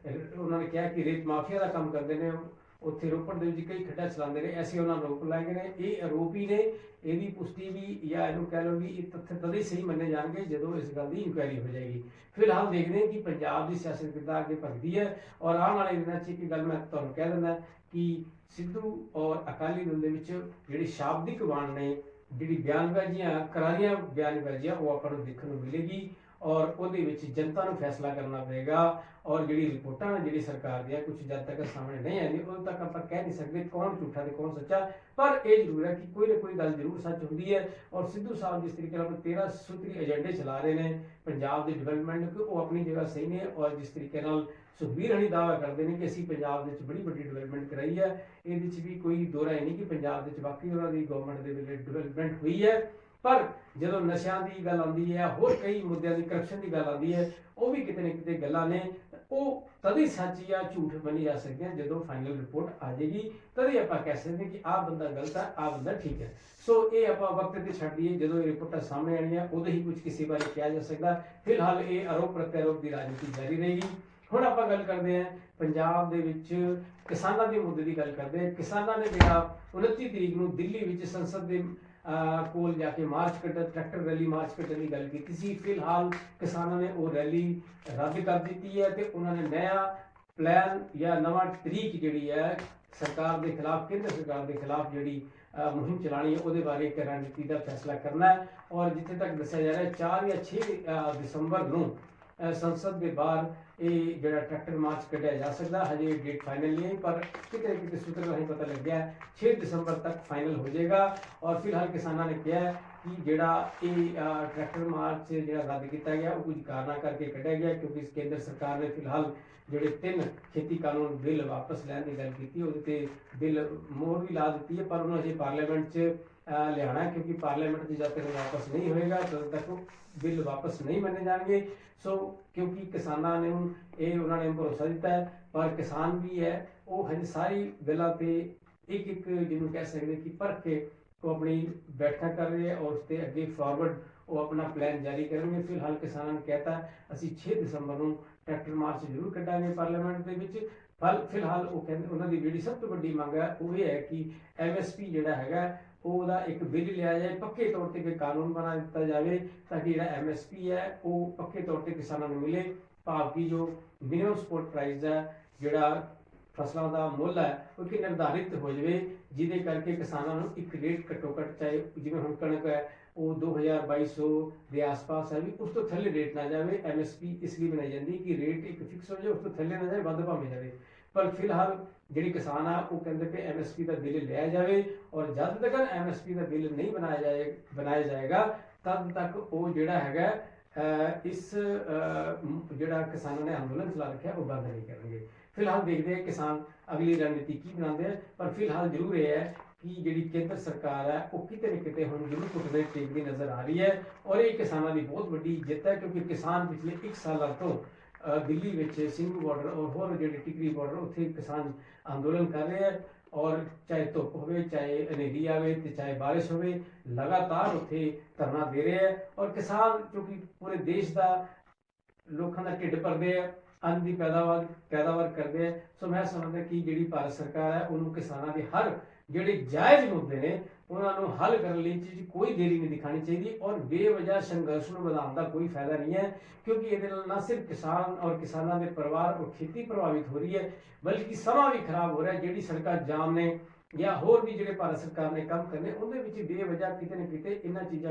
उन्होंने कहा कि रेत माफिया का काम करते हैं, ਉੱਥੇ ਰੋਪੜ ਦੇ ਵਿੱਚ ਕਈ ਖੱਡਾ ਚਲਾਉਂਦੇ ਨੇ, ਐਸੇ ਉਹਨਾਂ ਆਰੋਪ ਲਾਏ ਗਏ ਨੇ। ਇਹ ਆਰੋਪ ਹੀ ਨੇ, ਇਹਦੀ ਪੁਸ਼ਟੀ ਵੀ ਜਾਂ ਇਹਨੂੰ ਕਹਿ ਲਓ ਵੀ ਇਹ ਤੱਥ ਤਦ ਹੀ ਸਹੀ ਮੰਨੇ ਜਾਣਗੇ ਜਦੋਂ ਇਸ ਗੱਲ ਦੀ ਇਨਕੁਆਇਰੀ ਹੋ ਜਾਏਗੀ। ਫਿਲਹਾਲ ਦੇਖਦੇ ਹਾਂ ਕਿ ਪੰਜਾਬ ਦੀ ਸਿਆਸਤ ਕਿੱਦਾਂ ਅੱਗੇ ਭਗਦੀ ਹੈ ਔਰ ਆਉਣ ਵਾਲੇ ਦਿਨਾਂ 'ਚ ਇੱਕ ਗੱਲ ਮੈਂ ਤੁਹਾਨੂੰ ਕਹਿ ਦਿੰਦਾ ਕਿ ਸਿੱਧੂ ਔਰ ਅਕਾਲੀ ਦਲ ਦੇ ਵਿੱਚ ਜਿਹੜੀ ਸ਼ਾਬਦਿਕ ਵੰਡ ਨੇ, ਜਿਹੜੀ ਬਿਆਨਬਾਜ਼ੀਆਂ ਕਰਾਰੀਆਂ ਬਿਆਨਬਾਜ਼ੀਆਂ ਉਹ ਆਪਾਂ ਨੂੰ ਦੇਖਣ ਨੂੰ ਮਿਲੇਗੀ और ਉਹਦੇ ਵਿੱਚ ਜਨਤਾ ਨੂੰ ਫੈਸਲਾ ਕਰਨਾ ਪਏਗਾ। और ਜਿਹੜੀ ਰਿਪੋਰਟਾਂ ਨੇ ਜਿਹੜੀ ਸਰਕਾਰ ਦੀਆਂ ਕੁਝ ਜਦ ਤੱਕ ਸਾਹਮਣੇ ਨਹੀਂ ਆਉਂਦੀ ਉਦੋਂ ਤੱਕ ਆਪਾਂ ਕਹਿ ਨਹੀਂ ਸਕਦੇ ਕੌਣ ਝੂਠਾ ਤੇ ਕੌਣ ਸੱਚਾ। ਪਰ ਇਹ ਜ਼ਰੂਰ ਹੈ ਕਿ ਕੋਈ ਨਾ ਕੋਈ ਗੱਲ ਜ਼ਰੂਰ ਸੱਚ ਹੁੰਦੀ ਹੈ। ਔਰ ਸਿੱਧੂ ਸਾਹਿਬ ਜਿਸ ਤਰੀਕੇ ਨਾਲ 13 ਸੂਤਰੀ ਏਜੰਡੇ ਚਲਾ ਰਹੇ ਨੇ ਪੰਜਾਬ ਦੀ ਡਿਵੈਲਪਮੈਂਟ ਨੂੰ, ਉਹ ਆਪਣੀ ਜਗ੍ਹਾ ਸਹੀ ਨੇ। ਔਰ ਜਿਸ ਤਰੀਕੇ ਨਾਲ ਸੁਖਬੀਰ ਹਣੀ ਦਾਅਵਾ ਕਰਦੇ ਨੇ ਕਿ ਅਸੀਂ ਪੰਜਾਬ ਦੇ ਵਿੱਚ ਬੜੀ ਵੱਡੀ ਡਿਵੈਲਪਮੈਂਟ ਕਰਾਈ ਹੈ, ਇਹਦੇ ਵਿੱਚ ਵੀ ਕੋਈ ਦੋ ਰਾਏ ਨਹੀਂ ਕਿ ਪੰਜਾਬ ਦੇ ਵਿੱਚ ਵਾਕਈ ਉਹਨਾਂ ਦੀ ਗਵਰਨਮੈਂਟ ਦੇ ਵੇਲੇ ਡਿਵੈਲਪਮੈਂਟ ਹੋਈ ਹੈ। पर ਜਦੋਂ ਨਸ਼ਿਆਂ ਦੀ ਗੱਲ ਆਉਂਦੀ ਹੈ, ਹੋਰ ਕਈ ਮੁੱਦਿਆਂ ਦੀ ਕਰਪਸ਼ਨ ਦੀ ਗੱਲ ਆਉਂਦੀ ਹੈ, ਉਹ ਵੀ ਕਿਤੇ ਨਾ ਕਿਤੇ ਗੱਲਾਂ ਨੇ ਉਹ ਤਦ ਹੀ ਸੱਚ ਜਾਂ ਝੂਠ ਬਣੀ ਜਾ ਸਕਦੀਆਂ ਜਦੋਂ ਫਾਈਨਲ ਰਿਪੋਰਟ ਆ ਜਾਏਗੀ। ਤਦ ਹੀ ਆਪਾਂ ਕਹਿ ਸਕਦੇ ਕਿ ਆਹ ਬੰਦਾ ਗਲਤ ਹੈ, ਆਹ ਬੰਦਾ ਠੀਕ ਹੈ। ਸੋ ਇਹ ਆਪਾਂ ਵਕਤ ਤੇ ਛੱਡ ਦਈਏ, ਜਦੋਂ ਇਹ ਰਿਪੋਰਟਾਂ ਸਾਹਮਣੇ ਆਉਣੀਆਂ ਉਦੋਂ ਹੀ ਕੁਝ ਕਿਸੇ ਬਾਰੇ ਕਿਹਾ ਜਾ ਸਕਦਾ। ਫਿਲਹਾਲ ਇਹ ਆਰੋਪ ਪ੍ਰਤਿਆਰੋਪ ਦੀ ਰਾਜਨੀਤੀ ਜਾਰੀ ਰਹੇਗੀ। ਹੁਣ ਆਪਾਂ ਗੱਲ ਕਰਦੇ ਹਾਂ ਪੰਜਾਬ ਦੇ ਵਿੱਚ ਕਿਸਾਨਾਂ ਦੇ ਮੁੱਦੇ ਦੀ ਗੱਲ ਕਰਦੇ ਹਾਂ। ਕਿਸਾਨਾਂ ਨੇ ਜਿਹੜਾ 29 ਤਰੀਕ ਨੂੰ ਦਿੱਲੀ ਵਿੱਚ ਸੰਸਦ ਦੇ ਕੋਲ ਜਾ ਕੇ ਮਾਰਚ ਕੱਢ ਟਰੈਕਟਰ ਰੈਲੀ ਮਾਰਚ ਕੱਢਣ ਦੀ ਗੱਲ ਕੀਤੀ ਸੀ। ਫਿਲਹਾਲ ਕਿਸਾਨਾਂ ਨੇ ਉਹ ਰੈਲੀ ਰੱਦ ਕਰ ਦਿੱਤੀ ਹੈ ਤੇ ਉਹਨਾਂ ਨੇ ਨया ਪਲਾਨ ਜਾਂ ਨਵਾਂ ਤਰੀਕ ਜਿਹੜੀ ਹੈ ਸਰਕਾਰ ਦੇ ਖਿਲਾਫ, ਕੇਂਦਰ ਸਰਕਾਰ ਦੇ ਖਿਲਾਫ ਜਿਹੜੀ ਮੁਹਿੰਮ ਚਲਾਣੀ ਹੈ ਉਹਦੇ ਬਾਰੇ ਇੱਕ ਰਣਨੀਤੀ ਦਾ ਫੈਸਲਾ ਕਰਨਾ ਹੈ। ਔਰ ਜਿੱਥੇ ਤੱਕ ਦੱਸਿਆ ਜਾ ਰਿਹਾ 4 ਜਾਂ 6 ਦਸੰਬਰ ਨੂੰ संसद के बाहर ये जरा ट्रैक्टर मार्च कढ़िया जा सकता। हजे डेट फाइनल नहीं है पर कितने कितने सूत्र राही पता लग गया 6 दिसंबर तक फाइनल हो जाएगा। और फिलहाल किसानों ने कहा कि जड़ा ये ट्रैक्टर मार्च जरा रद्द किया गया वो कुछ कारणों करके कढ़िया गया क्योंकि केंद्र सरकार ने फिलहाल ਜਿਹੜੇ 3 खेती कानून बिल वापस लैन की गल की, बिल मोहर भी ला दी है पर उन्होंने अजे पार्लीमेंट च लिया क्योंकि पार्लीमेंट जब तक वापस नहीं होएगा तब तक बिल वापस नहीं मने जाएंगे। सो क्योंकि किसानों ने ये उन्होंने भरोसा दिता है पर किसान भी है वो हजे सारी गलों पर एक एक जिन्होंने कह सकते कि परख के वो अपनी बैठक कर रहे हैं और उसके अगे फॉरवर्ड वो अपना प्लान जारी करेंगे। फिलहाल किसानों ने कहता असी 6 दिसंबर को ट्रैक्टर मार्च जरूर कढ़ांगे पार्लीमेंट के। फिलहाल वो कहते उन्होंने जी सब तो बड़ी मंग है वो ये है कि MSP जोड़ा है ਉਹਦਾ ਇੱਕ ਬਿੱਲ ਲਿਆ ਜਾਏ, ਪੱਕੇ ਤੌਰ ਤੇ ਕੋਈ ਕਾਨੂੰਨ ਬਣਾ ਦਿੱਤਾ ਜਾਵੇ ਤਾਂ ਕਿ ਜਿਹੜਾ MSP ਹੈ ਉਹ ਪੱਕੇ ਤੌਰ ਤੇ ਕਿਸਾਨਾਂ ਨੂੰ ਮਿਲੇ। ਭਾਵ ਕਿ ਜੋ ਮਿਨੀਮਮ ਸਪੋਰਟ ਪ੍ਰਾਈਸ ਹੈ ਜਿਹੜਾ ਫਸਲਾਂ ਦਾ ਮੁੱਲ ਹੈ ਉਹ ਕਿ ਨਿਰਧਾਰਿਤ ਹੋ ਜਾਵੇ ਜਿਹਦੇ ਕਰਕੇ ਕਿਸਾਨਾਂ ਨੂੰ ਇੱਕ ਰੇਟ ਘੱਟੋ ਘੱਟ ਚਾਹੇ ਜਿਵੇਂ ਹੁਣ ਕਣਕ ਹੈ ਉਹ 2200 ਦੇ ਆਸ-ਪਾਸ ਹੈ ਵੀ ਉਸ ਤੋਂ ਥੱਲੇ ਰੇਟ ਨਾ ਜਾਵੇ। MSP ਇਸ ਲਈ ਬਣਾਈ ਜਾਂਦੀ ਕਿ ਰੇਟ ਇੱਕ ਫਿਕਸ ਹੋ ਜਾਏ, ਉਸ ਤੋਂ ਥੱਲੇ ਨਾ ਜਾਏ, ਵੱਧ ਭਾਵੇਂ ਜਾਵੇ। पर फिलहाल ਜਿਹੜੀ ਕਿਸਾਨ ਆ ਉਹ ਕਹਿੰਦੇ ਕਿ MSP ਦਾ ਬਿੱਲ ਲਿਆ ਜਾਵੇ ਔਰ ਜਦ ਤੱਕ MSP ਦਾ ਬਿੱਲ ਨਹੀਂ ਬਣਾਇਆ ਜਾਏਗਾ ਤਦ ਤੱਕ ਉਹ ਜਿਹੜਾ ਹੈਗਾ ਇਸ ਜਿਹੜਾ ਕਿਸਾਨਾਂ ਨੇ ਅੰਦੋਲਨ ਚਲਾ ਰੱਖਿਆ ਉਹ ਬੰਦ ਨਹੀਂ ਕਰਨਗੇ। ਫਿਲਹਾਲ ਦੇਖਦੇ ਹਾਂ ਕਿਸਾਨ ਅਗਲੀ ਰਣਨੀਤੀ ਕੀ ਬਣਾਉਂਦੇ ਆ। ਪਰ ਫਿਲਹਾਲ ਜ਼ਰੂਰ ਇਹ ਹੈ कि ਜਿਹੜੀ ਕੇਂਦਰ ਸਰਕਾਰ ਹੈ ਉਹ ਕਿਤੇ ਨਾ ਕਿਤੇ ਹੁਣ ਜ਼ਰੂਰ ਘੁੱਟਦੇ ਟੇਕਦੀ ਨਜ਼ਰ ਆ ਰਹੀ ਹੈ ਔਰ ਇਹ ਕਿਸਾਨਾਂ ਦੀ ਬਹੁਤ ਵੱਡੀ ਜਿੱਤ ਹੈ ਕਿਉਂਕਿ ਕਿਸਾਨ ਪਿਛਲੇ 1 ਸਾਲ ਤੋਂ ਦਿੱਲੀ ਵਿੱਚ ਸਿੰਘੂ ਬਾਰਡਰ और होर जो टिकरी बार्डर उत्थे किसान अंदोलन कर रहे हैं और चाहे धुप होवे, चाहे हनेरी आवे ते चाहे बारिश होवे, लगातार उत्थे धरना दे रहे हैं। और किसान क्योंकि पूरे देश का लोगों का ढिड भरते हैं, अन्न की पैदावार करते हैं। सो मैं समझदा कि जी भारत सरकार है उन्होंने किसानों के हर जोड़े जायज़ मुद्दे ने उन्होंने हल करने लिए कोई देरी नहीं दिखानी चाहिए और बेवजह संघर्ष में बढ़ाने का कोई फायदा नहीं है, क्योंकि ये न सिर्फ किसान और किसानों के परिवार और खेती प्रभावित हो रही है, बल्कि समा भी खराब हो रहा है। जी सड़क जाम ने या होर भी जो भारत सरकार ने काम करने उन्हें बेवजह किते न किते इन्होंने चीज़ा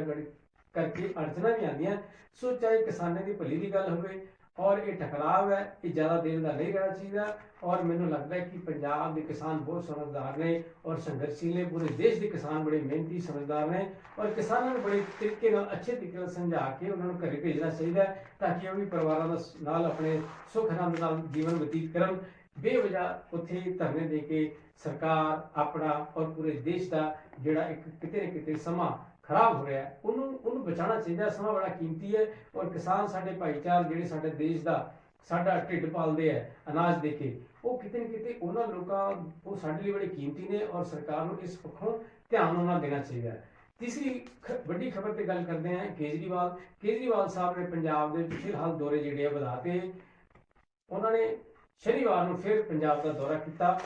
करके अड़चना भी आदि। सो चाहे किसानों की भली की गल हो और ये टकराव है, ये ज़्यादा देर का नहीं रहना चाहिए। और मैंने लगता है कि पंजाब के किसान बहुत समझदार ने और संघर्षशील ने, पूरे देश के किसान बड़े मेहनती समझदार ने और किसानों ने बड़े तरीके अच्छे तरीके समझा के उन्होंने घर भेजना चाहिए ताकि वह भी परिवारों अपने सुख आनंद जीवन बतीत कर। बेवजह उत्थे धरने दे के सरकार अपना और पूरे देश का जोड़ा एक किते न किते समा खराब हो रहा है उन्होंने बचाना चाहिए। समा बड़ा कीमती है और किसान साडे भाईचार जिहड़े साडे देश का साडा ढिड पालते हैं अनाज दे के, वो किते न किते उन्होंने लोगों वो साडे लिए बड़े कीमती ने और सरकार को इस पक्षों ध्यान उन्होंने देना चाहिए। तीसरी बड़ी खबर पर गल करते हैं केजरीवाल साहब ने पंजाब के फिलहाल दौरे जिहड़े बढ़ाते। उन्होंने शनिवार को फिर पंजाब का दौरा किया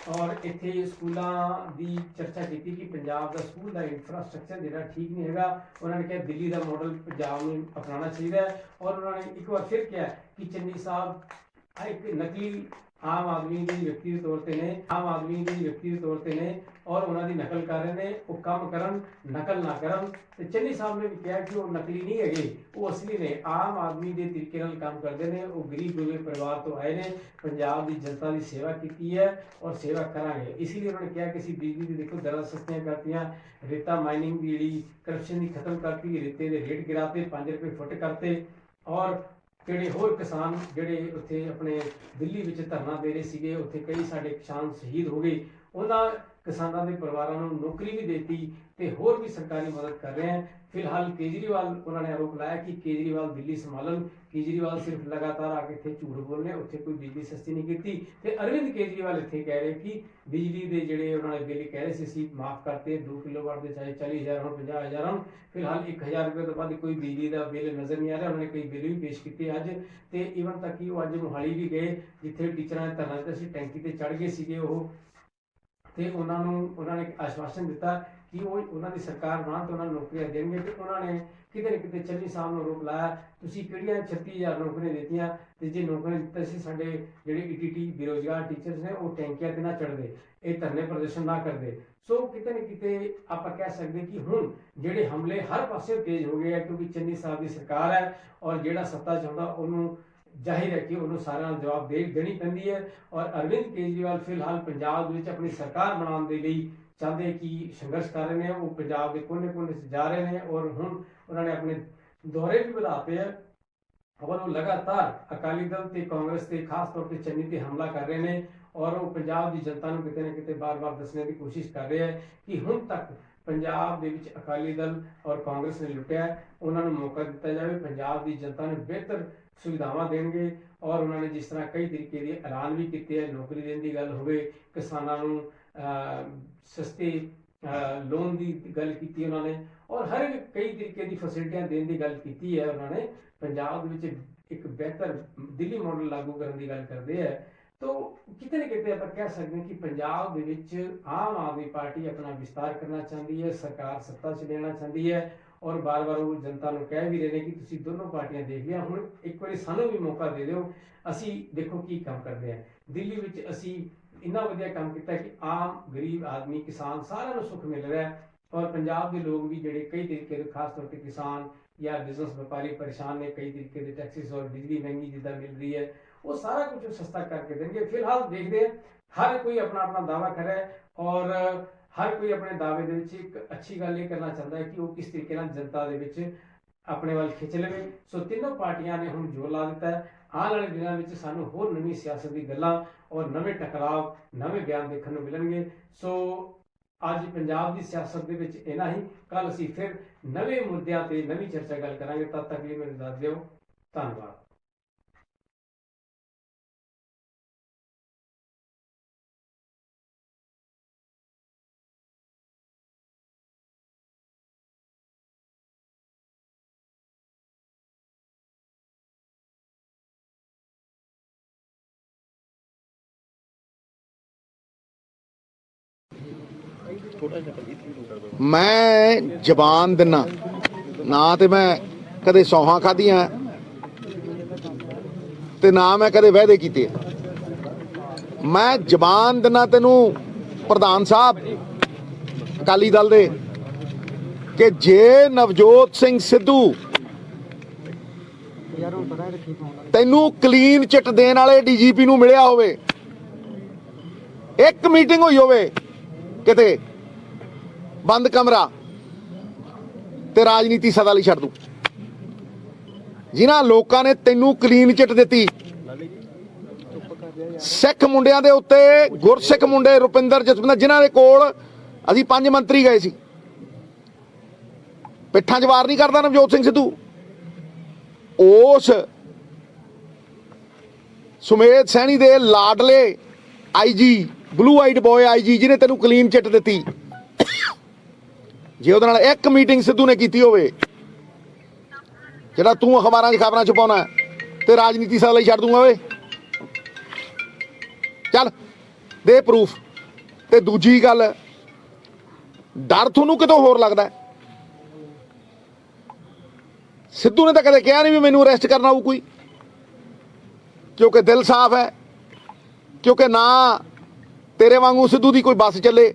और इत्थे स्कूलों की चर्चा की कि पंजाब का स्कूल का इंफ्रास्ट्रक्चर जो ठीक नहीं है। उन्होंने कहा दिल्ली का मॉडल पंजाब में अपनाना चाहिए और उन्होंने एक बार फिर कहा कि चन्नी साहब एक नकली आम आदमी के व्यक्ति के तौर पर ने और उन्होंने नकल कर रहे हैं, वो काम करन नकल ना करन। तो चन्नी साहब ने भी कहा कि वो नकली नहीं है, वो असली ने, आम आदमी के तरीके काम करते हैं, वो गरीब गुरबे परिवार तो आए हैं, पंजाब की जनता की सेवा की है और सेवा करांगे। इसीलिए उन्होंने कहा कि बिजली की देखो दरां सस्तियां करतियां, रेता माइनिंग की जी करप्शन की खत्म करती, रेते के रेट गिराते, 5 रुपये फुट करते और ਜਿਹੜੇ ਹੋਰ किसान ਜਿਹੜੇ ਉੱਥੇ ਆਪਣੇ ਦਿੱਲੀ ਵਿੱਚ ਧਰਨਾ ਦੇ ਰਹੇ ਸੀਗੇ, ਉੱਥੇ ਕਈ ਸਾਡੇ ਕਿਸਾਨ ਸ਼ਹੀਦ ਹੋ ਗਏ। ਉਹਨਾਂ ਕਿਸਾਨਾਂ ਦੇ ਪਰਿਵਾਰਾਂ ਨੂੰ ਨੌਕਰੀ ਵੀ ਦੇਤੀ ਤੇ ਹੋਰ ਵੀ ਸਰਕਾਰੀ ਮਦਦ ਕਰ ਰਹੇ हैं। फिलहाल केजरीवाल उन्होंने आरोप लाया कि केजरीवाल दिल्ली संभालन, केजरीवाल सिर्फ लगातार आके इतने झूठ बोलने, उत्थे कोई बिजली सस्ती नहीं की। ते अरविंद केजरीवाल इतने कह रहे कि बिजली के जोड़े उन्होंने बिल कह रहे सी माफ करते 2 किलोवाट के चाहे 40,000 हो 50,000 हो, फिलहाल 1,000 रुपये तो बाद कोई बिजली का बिल नज़र नहीं आ रहा। उन्होंने कई बिल भी पेश किए अज तो ईवन तक कि वो अज मोहाली भी गए जिथे टीचर ने धरना दिता सी, टैंकी ते चढ़ गए सीगे वो ਤੇ ਉਹਨਾਂ ਨੇ ਆਸ਼ਵਾਸਨ ਦਿੱਤਾ कि वो उन्होंने सरकार बना तो उन्होंने नौकरियां देंगे। तो उन्होंने किते न किते चन्नी साहब ने आरोप लाया तुसीं किहड़ियां 36,000 नौकरियां दित्तियां ते जे नौकरियां दित्ते सी साडे जिहड़े ईटीटी बेरोजगार टीचर्स ने वो टैंकियां ते ना चढ़दे, ये धरने प्रदर्शन ना करदे। सो किते न किते आपां कह सकदे कि हुण जिहड़े हमले हर पासे तेज हो गए हैं क्योंकि चन्नी साहब की सरकार है और जिहड़ा सत्ता चाहुंदा उहनूं जाहिर है कि उन्होंने सारा जवाब देनी पैंदी है। और अरविंद केजरीवाल फिलहाल पंजाब में अपनी सरकार बनाने के लिए चाहते कि संघर्ष कर रहे हैं, वो पंजाब के कोने कोने से जा रहे हैं और हुण उन्होंने अपने दौरे भी बढ़ाते हैं और वो लगातार अकाली दल ते कांग्रेस ते खास तौर पर चन्नी ते हमला कर रहे हैं और वो पंजाब की जनता को किते न किते बार बार दसने की कोशिश कर रहे हैं कि हुण तक पंजाब दे विच अकाली दल और कांग्रेस ने लुटिया, उन्होंने मौका दिता जाए, पंजाब की जनता ने बेहतर सुविधावां देंगे। और उन्होंने जिस तरह कई तरीके के ऐलान भी किए हैं, नौकरी देने की गल होवे, किसानों सस्ते लोन की गल की उन्होंने और हर कई तरीके की फैसिलिटियां देने की गल की है। उन्होंने पंजाब विच एक बेहतर दिल्ली मॉडल लागू करने की गल करते हैं। तो किते न किते आप कह सकते हैं कि पंजाब दे विच आम आदमी पार्टी अपना विस्तार करना चाहती है, सरकार सत्ता च लेना चाहती है और बार बार वो जनता को कह भी रहे हैं कि तुसीं दोनों पार्टियां देख लिया, हुण एक बार सानू भी मौका दे दो, असी देखो की काम करते हैं। दिल्ली विच असी इन्ना वधिया काम किया कि आम गरीब आदमी किसान सारिਆਂ सुख मिल रहा है और पंजाब के लोग भी जोड़े कई तरीके के खास तौर पर किसान या बिजनेस व्यापारी परेशान ने, कई तरीके के टैक्सिस और बिजली महंगी जिदा मिल रही है वो सारा कुछ सस्ता करके देंगे। फिलहाल देखते हैं, हर कोई अपना अपना दावा करे और हर कोई अपने दावे के एक अच्छी गल ये करना चाहता है कि वो किस तरीके जनता के अपने वाल खिंच लवे। सो तीनों पार्टियां ने हुण जोर ला दिता है। आने वाले दिनों में सानू होर नवी सियासत की गल्लां और नवे टकराव नवे बयान देखने को मिलेंगे। सो अज पंजाब की सियासत के विच इन्ना ही, कल असीं फिर नवे मुद्दों पर नवी चर्चा गल करांगे। तद तक लिए मेरे दस दिओ, धन्नवाद। ਮੈਂ ਜ਼ਬਾਨ ਦਿੰਨਾ ਨਾ ਤੇ ਮੈਂ ਕਦੇ ਸੌਹਾਂ ਖਾਧੀਆਂ ਤੇ ਨਾ ਮੈਂ ਕਦੇ ਵਾਅਦੇ ਕੀਤੇ। ਮੈਂ ਜ਼ਬਾਨ ਦਿੰਨਾ ਤੈਨੂੰ ਪ੍ਰਧਾਨ ਸਾਹਿਬ ਅਕਾਲੀ ਦਲ ਦੇ ਕਿ ਜੇ ਨਵਜੋਤ ਸਿੰਘ ਸਿੱਧੂ ਤੈਨੂੰ ਕਲੀਨ ਚਿੱਟ ਦੇਣ ਵਾਲੇ ਡੀਜੀਪੀ ਨੂੰ ਮਿਲਿਆ ਹੋਵੇ, ਇੱਕ ਮੀਟਿੰਗ ਹੋਈ ਹੋਵੇ ਕਿਤੇ ਬੰਦ ਕਮਰਾ, ਤੇ ਰਾਜਨੀਤੀ ਸਦਾ ਲਈ ਛੱਡ ਦੂੰ। ਜਿਨ੍ਹਾਂ ਲੋਕਾਂ ਨੇ ਤੈਨੂੰ ਕਲੀਨ ਚਿੱਟ ਦਿੱਤੀ, ਸਿੱਖ ਮੁੰਡਿਆਂ ਦੇ ਉੱਤੇ, ਗੁਰਸਿੱਖ ਮੁੰਡੇ ਰੁਪਿੰਦਰ ਜਸਵਿੰਦਰ, ਜਿਨ੍ਹਾਂ ਦੇ ਕੋਲ ਅਸੀਂ 5 ਮੰਤਰੀ ਗਏ ਸੀ, ਪਿੱਠਾਂ 'ਚ ਵਾਰ ਨਹੀਂ ਕਰਦਾ ਨਵਜੋਤ ਸਿੰਘ ਸਿੱਧੂ। ਉਸ ਸੁਮੇਧ ਸੈਣੀ ਦੇ ਲਾਡਲੇ IG, blue eyed boy IG, ਜਿਹਨੇ ਤੈਨੂੰ ਕਲੀਨ ਚਿੱਟ ਦਿੱਤੀ, ਜੇ ਉਹਦੇ ਨਾਲ ਇੱਕ ਮੀਟਿੰਗ ਸਿੱਧੂ ਨੇ ਕੀਤੀ ਹੋਵੇ, ਜਿਹੜਾ ਤੂੰ ਅਖਬਾਰਾਂ 'ਚ ਖਬਰਾਂ ਛਪਾਉਣਾ, ਤੇ ਰਾਜਨੀਤੀ ਸਦਾ ਲਈ ਛੱਡ ਦੂੰਗਾ ਓਏ। ਚੱਲ ਦੇ ਪ੍ਰੂਫ। ਤੇ ਦੂਜੀ ਗੱਲ, ਡਰ ਤੁਹਾਨੂੰ ਕਿਤੋਂ ਹੋਰ ਲੱਗਦਾ? ਸਿੱਧੂ ਨੇ ਤਾਂ ਕਦੇ ਕਿਹਾ ਨਹੀਂ ਵੀ ਮੈਨੂੰ ਅਰੈਸਟ ਕਰਨਾ ਹੋਊ ਕੋਈ, ਕਿਉਂਕਿ ਦਿਲ ਸਾਫ਼ ਹੈ, ਕਿਉਂਕਿ ਨਾ ਤੇਰੇ ਵਾਂਗੂ ਸਿੱਧੂ ਦੀ ਕੋਈ ਬੱਸ ਚੱਲੇ,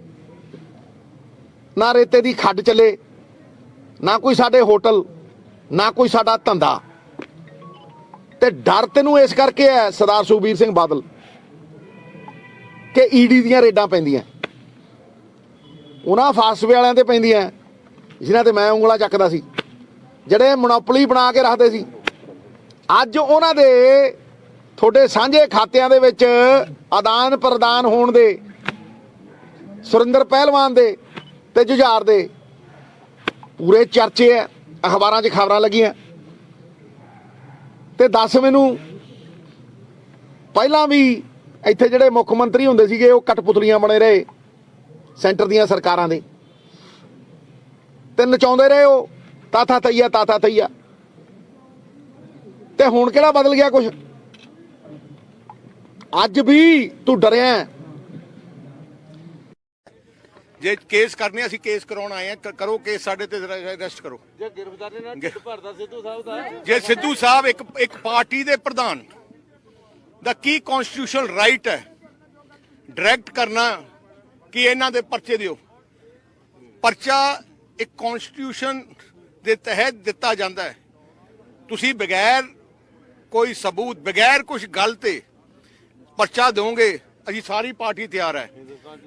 ਨਾ ਰੇਤੇ ਦੀ ਖੱਡ ਚੱਲੇ, ਨਾ ਕੋਈ ਸਾਡੇ ਹੋਟਲ, ਨਾ ਕੋਈ ਸਾਡਾ ਧੰਦਾ। ਤੇ ਡਰ ਤੈਨੂੰ ਇਸ ਕਰਕੇ ਹੈ ਸਰਦਾਰ ਸੁਖਬੀਰ ਸਿੰਘ ਬਾਦਲ ਕਿ ਈਡੀ ਦੀਆਂ ਰੇਡਾਂ ਪੈਂਦੀਆਂ, ਉਹਨਾਂ ਫਾਸਵੇ ਵਾਲਿਆਂ ਤੇ ਪੈਂਦੀਆਂ ਜਿਨ੍ਹਾਂ ਤੇ ਮੈਂ ਉਂਗਲਾਂ ਚੱਕਦਾ ਸੀ, ਜਿਹੜੇ ਮੋਨੋਪੋਲੀ ਬਣਾ ਕੇ ਰੱਖਦੇ ਸੀ। ਅੱਜ ਉਹਨਾਂ ਦੇ ਤੁਹਾਡੇ ਸਾਂਝੇ ਖਾਤਿਆਂ ਦੇ ਵਿੱਚ ਆਦਾਨ ਪ੍ਰਦਾਨ ਹੋਣ ਦੇ, ਸੁਰਿੰਦਰ ਪਹਿਲਵਾਨ ਦੇ ਤੇ ਜੁਝਾਰ ਦੇ ਪੂਰੇ ਚਰਚੇ ਹੈ, ਅਖਬਾਰਾਂ 'ਚ ਖਬਰਾਂ ਲੱਗੀਆਂ। ਤੇ ਦੱਸ ਮੈਨੂੰ, ਪਹਿਲਾਂ ਵੀ ਇੱਥੇ ਜਿਹੜੇ ਮੁੱਖ ਮੰਤਰੀ ਹੁੰਦੇ ਸੀਗੇ ਉਹ ਕਠਪੁਤਲੀਆਂ ਬਣੇ ਰਹੇ ਸੈਂਟਰ ਦੀਆਂ ਸਰਕਾਰਾਂ ਦੇ, ਤੇ ਨਚਾਉਂਦੇ ਰਹੇ ਉਹ ਤਾਤਾ ਤਈਆ ਤਾਤਾ ਤਈਆ। ਤੇ ਹੁਣ ਕਿਹੜਾ ਬਦਲ ਗਿਆ ਕੁਛ? ਅੱਜ ਵੀ ਤੂੰ ਡਰਿਆ। ਜੇ ਕੇਸ ਕਰਨੇ, ਅਸੀਂ ਕੇਸ ਕਰਾਉਣ ਆਏ ਆ, ਕਰੋ ਕੇਸ, ਸਾਡੇ ਤੇ ਅਰੈਸਟ ਕਰੋ। ਜੇ ਗ੍ਰਿਫਤਾਰੀ ਨਾਲ ਢਿੱਡ ਭਰਦਾ ਸਿੱਧੂ ਸਾਹਿਬ ਦਾ, ਜੇ ਸਿੱਧੂ ਸਾਹਿਬ ਇੱਕ ਪਾਰਟੀ ਦੇ ਪ੍ਰਧਾਨ ਦਾ ਕੀ ਕਨਸਟੀਟਿਊਸ਼ਨਲ ਰਾਈਟ ਹੈ ਡਾਇਰੈਕਟ ਕਰਨਾ ਕਿ ਇਹਨਾਂ ਦੇ ਪਰਚੇ ਦਿਓ? ਪਰਚਾ ਇੱਕ ਕਨਸਟੀਟਿਊਸ਼ਨ ਦੇ ਤਹਿਤ ਦਿੱਤਾ ਜਾਂਦਾ ਹੈ। ਤੁਸੀਂ ਬਗੈਰ ਕੋਈ ਸਬੂਤ, ਬਗੈਰ ਕੁਝ ਗੱਲ ਤੇ ਪਰਚਾ ਦਿਓਗੇ, ਅਸੀਂ ਸਾਰੀ ਪਾਰਟੀ ਤਿਆਰ ਹੈ।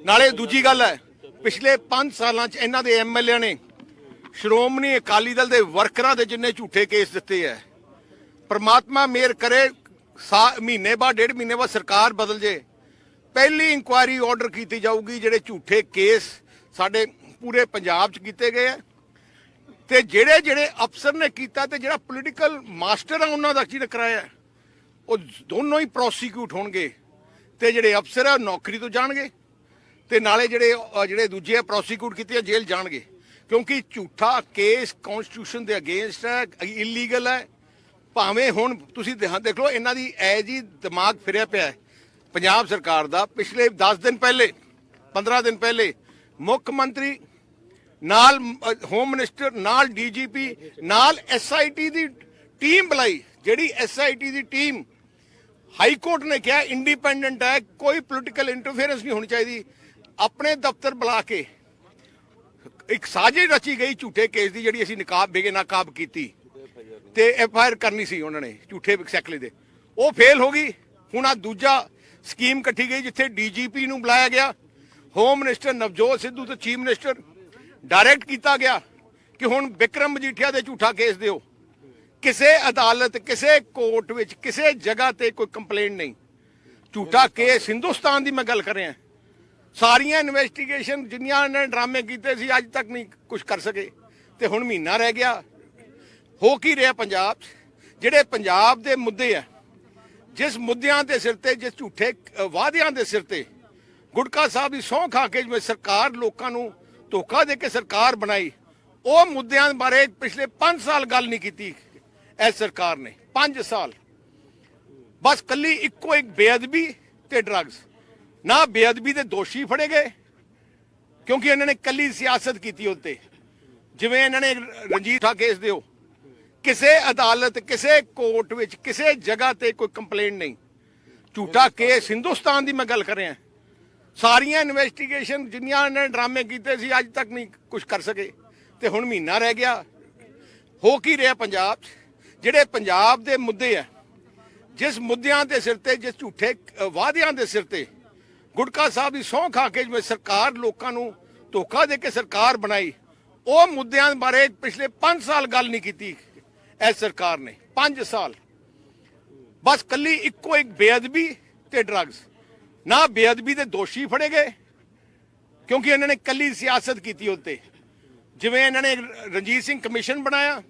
ਨਾਲੇ ਦੂਜੀ ਗੱਲ ਹੈ, ਪਿਛਲੇ 5 ਸਾਲਾਂ 'ਚ ਇਹਨਾਂ ਦੇ ਐਮਐਲਏ ਨੇ ਸ਼੍ਰੋਮਣੀ ਅਕਾਲੀ ਦਲ ਦੇ ਵਰਕਰਾਂ ਦੇ ਜਿੰਨੇ ਝੂਠੇ ਕੇਸ ਦਿੱਤੇ ਹੈ, ਪਰਮਾਤਮਾ ਮਿਹਰ ਕਰੇ ਮਹੀਨੇ ਬਾਅਦ, 1.5 ਮਹੀਨੇ ਬਾਅਦ ਸਰਕਾਰ ਬਦਲ ਜੇ, ਪਹਿਲੀ ਇਨਕੁਆਇਰੀ ਆਰਡਰ ਕੀਤੀ ਜਾਊਗੀ ਜਿਹੜੇ ਝੂਠੇ ਕੇਸ ਸਾਡੇ ਪੂਰੇ ਪੰਜਾਬ 'ਚ ਕੀਤੇ ਗਏ ਹੈ। ਤੇ ਜਿਹੜੇ ਜਿਹੜੇ ਅਫਸਰ ਨੇ ਕੀਤਾ ਤੇ ਜਿਹੜਾ ਪੋਲੀਟੀਕਲ ਮਾਸਟਰ ਆ ਉਹਨਾਂ ਦਾ ਜਿਹਨੇ ਕਰਾਇਆ, ਉਹ ਦੋਨੋਂ ਹੀ ਪ੍ਰੋਸੀਕਿਊਟ ਹੋਣਗੇ। ਤੇ ਜਿਹੜੇ ਅਫਸਰ ਆ ਨੌਕਰੀ ਤੋਂ ਜਾਣਗੇ, ਤੇ ਨਾਲੇ ਜਿਹੜੇ ਦੂਜੇ ਪ੍ਰੋਸੀਕਿਊਟ ਕੀਤੇ ਆ ਜੇਲ੍ਹ ਜਾਣਗੇ, ਕਿਉਂਕਿ ਝੂਠਾ ਕੇਸ ਕਨਸਟੀਟਿਊਸ਼ਨ ਦੇ ਅਗੇਂਸਟ ਹੈ, ਇਲੀਗਲ ਹੈ। ਭਾਵੇਂ ਹੁਣ ਤੁਸੀਂ ਦੇਖ ਲਓ, ਇਹਨਾਂ ਦੀ ਐ ਜੀ ਦਿਮਾਗ ਫਿਰਿਆ ਪਿਆ ਹੈ ਪੰਜਾਬ ਸਰਕਾਰ ਦਾ। ਪਿਛਲੇ 10 ਦਿਨ ਪਹਿਲੇ, 15 ਦਿਨ ਪਹਿਲੇ ਮੁੱਖ ਮੰਤਰੀ ਨਾਲ ਹੋਮ ਮਿਨਿਸਟਰ ਨਾਲ ਡੀਜੀਪੀ ਨਾਲ ਐਸਆਈਟੀ ਦੀ ਟੀਮ ਬੁਲਾਈ, ਜਿਹੜੀ ਐਸਆਈਟੀ ਦੀ ਟੀਮ ਹਾਈ ਕੋਰਟ ਨੇ ਕਿਹਾ ਇੰਡੀਪੈਂਡੈਂਟ ਹੈ, ਕੋਈ ਪੋਲੀਟੀਕਲ ਇੰਟਰਫੇਰੈਂਸ ਨਹੀਂ ਹੋਣੀ ਚਾਹੀਦੀ। ਆਪਣੇ ਦਫ਼ਤਰ ਬੁਲਾ ਕੇ ਇੱਕ ਸਾਜ਼ਿਸ਼ ਰਚੀ ਗਈ ਝੂਠੇ ਕੇਸ ਦੀ, ਜਿਹੜੀ ਅਸੀਂ ਬੇਨਕਾਬ ਕੀਤੀ ਤੇ ਐਫਆਈਆਰ ਕਰਨੀ ਸੀ ਉਹਨਾਂ ਨੇ ਝੂਠੇ ਸੈਕਲੇ ਦੇ, ਉਹ ਫੇਲ ਹੋ ਗਈ। ਹੁਣ ਆ ਦੂਜਾ ਸਕੀਮ ਕੱਢੀ ਗਈ ਜਿੱਥੇ ਡੀਜੀਪੀ ਨੂੰ ਬੁਲਾਇਆ ਗਿਆ, ਹੋਮ ਮਿਨਿਸਟਰ ਨਵਜੋਤ ਸਿੱਧੂ ਤੇ ਚੀਫ ਮਿਨਿਸਟਰ ਡਾਇਰੈਕਟ ਕੀਤਾ ਗਿਆ ਕਿ ਹੁਣ ਵਿਕਰਮ ਮਜੀਠੀਆ ਦੇ ਝੂਠਾ ਕੇਸ ਦਿਓ। ਕਿਸੇ ਅਦਾਲਤ, ਕਿਸੇ ਕੋਰਟ ਵਿੱਚ, ਕਿਸੇ ਜਗ੍ਹਾ ਤੇ ਕੋਈ ਕੰਪਲੇਂਟ ਨਹੀਂ। ਝੂਠਾ ਕੇਸ, ਹਿੰਦੁਸਤਾਨ ਦੀ ਮੈਂ ਗੱਲ ਕਰ ਰਿਹਾ, ਸਾਰੀਆਂ ਇਨਵੈਸਟੀਗੇਸ਼ਨ ਜਿੰਨੀਆਂ ਇਹਨਾਂ ਨੇ ਡਰਾਮੇ ਕੀਤੇ ਸੀ ਅੱਜ ਤੱਕ ਨਹੀਂ ਕੁਝ ਕਰ ਸਕੇ। ਤੇ ਹੁਣ ਮਹੀਨਾ ਰਹਿ ਗਿਆ। ਹੋ ਕੀ ਰਿਹਾ ਪੰਜਾਬ 'ਚ? ਜਿਹੜੇ ਪੰਜਾਬ ਦੇ ਮੁੱਦੇ ਆ, ਜਿਸ ਮੁੱਦਿਆਂ ਦੇ ਸਿਰ ਤੇ, ਜਿਸ ਝੂਠੇ ਵਾਅਦਿਆਂ ਦੇ ਸਿਰ ਤੇ ਗੁਟਕਾ ਸਾਹਿਬ ਦੀ ਸਹੁੰ ਖਾ ਕੇ ਜਿਵੇਂ ਸਰਕਾਰ ਲੋਕਾਂ ਨੂੰ ਧੋਖਾ ਦੇ ਕੇ ਸਰਕਾਰ ਬਣਾਈ, ਉਹ ਮੁੱਦਿਆਂ ਬਾਰੇ ਪਿਛਲੇ 5 ਸਾਲ ਗੱਲ ਨਹੀਂ ਕੀਤੀ ਇਸ ਸਰਕਾਰ ਨੇ। 5 ਸਾਲ ਬਸ ਕੱਲੀ ਇੱਕੋ ਇੱਕ ਬੇਅਦਬੀ ਤੇ ਡਰੱਗਸ। ਨਾ ਬੇਅਦਬੀ ਦੇ ਦੋਸ਼ੀ ਫੜੇ ਗਏ, ਕਿਉਂਕਿ ਇਹਨਾਂ ਨੇ ਕੱਲੀ ਸਿਆਸਤ ਕੀਤੀ ਉੱਤੇ। ਜਿਵੇਂ ਇਹਨਾਂ ਨੇ ਰਣਜੀਤ ਠਾ ਕੇਸ ਦਿਓ, ਕਿਸੇ ਅਦਾਲਤ ਕਿਸੇ ਕੋਰਟ ਵਿੱਚ ਕਿਸੇ ਜਗ੍ਹਾ ਤੇ ਕੋਈ ਕੰਪਲੇਂਟ ਨਹੀਂ। ਝੂਠਾ ਕੇਸ ਹਿੰਦੁਸਤਾਨ ਦੀ ਮੈਂ ਗੱਲ ਕਰ ਰਿਹਾ। ਸਾਰੀਆਂ ਇਨਵੈਸਟੀਗੇਸ਼ਨ ਜਿੰਨੀਆਂ ਇਹਨਾਂ ਨੇ ਡਰਾਮੇ ਕੀਤੇ ਸੀ ਅੱਜ ਤੱਕ ਨਹੀਂ ਕੁਝ ਕਰ ਸਕੇ, ਤੇ ਹੁਣ ਮਹੀਨਾ ਰਹਿ ਗਿਆ। ਹੋ ਕੀ ਰਿਹਾ ਪੰਜਾਬ 'ਚ? ਜਿਹੜੇ ਪੰਜਾਬ ਦੇ ਮੁੱਦੇ ਆ, ਜਿਸ ਮੁੱਦਿਆਂ ਦੇ ਸਿਰ ਤੇ, ਜਿਸ ਝੂਠੇ ਵਾਅਦਿਆਂ ਦੇ ਸਿਰ ਤੇ ਗੁਟਕਾ ਸਾਹਿਬ ਦੀ ਸਹੁੰ ਖਾ ਕੇ ਜਿਵੇਂ ਸਰਕਾਰ ਲੋਕਾਂ ਨੂੰ ਧੋਖਾ ਦੇ ਕੇ ਸਰਕਾਰ ਬਣਾਈ, ਉਹ ਮੁੱਦਿਆਂ ਬਾਰੇ ਪਿਛਲੇ 5 ਸਾਲ ਗੱਲ ਨਹੀਂ ਕੀਤੀ ਇਸ ਸਰਕਾਰ ਨੇ। 5 ਸਾਲ ਬਸ ਕੱਲੀ ਇੱਕੋ ਇੱਕ ਬੇਅਦਬੀ ਤੇ ਡਰੱਗਸ। ਨਾ ਬੇਅਦਬੀ ਦੇ ਦੋਸ਼ੀ ਫੜੇ ਗਏ ਕਿਉਂਕਿ ਇਹਨਾਂ ਨੇ ਕੱਲੀ ਸਿਆਸਤ ਕੀਤੀ ਉੱਤੇ। ਜਿਵੇਂ ਇਹਨਾਂ ਨੇ ਰਣਜੀਤ ਸਿੰਘ ਕਮਿਸ਼ਨ ਬਣਾਇਆ,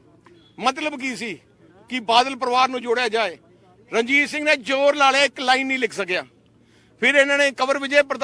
ਮਤਲਬ ਕੀ ਸੀ ਕਿ ਬਾਦਲ ਪਰਿਵਾਰ ਨੂੰ ਜੋੜਿਆ ਜਾਏ। ਰਣਜੀਤ ਸਿੰਘ ਨੇ ਜ਼ੋਰ ਲਾ ਲਿਆ, ਇੱਕ ਲਾਈਨ ਨਹੀਂ ਲਿਖ ਸਕਿਆ। ਫਿਰ ਇਹਨਾਂ ਨੇ ਕੰਵਰ ਵਿਜੇ ਪ੍ਰਤਾਪ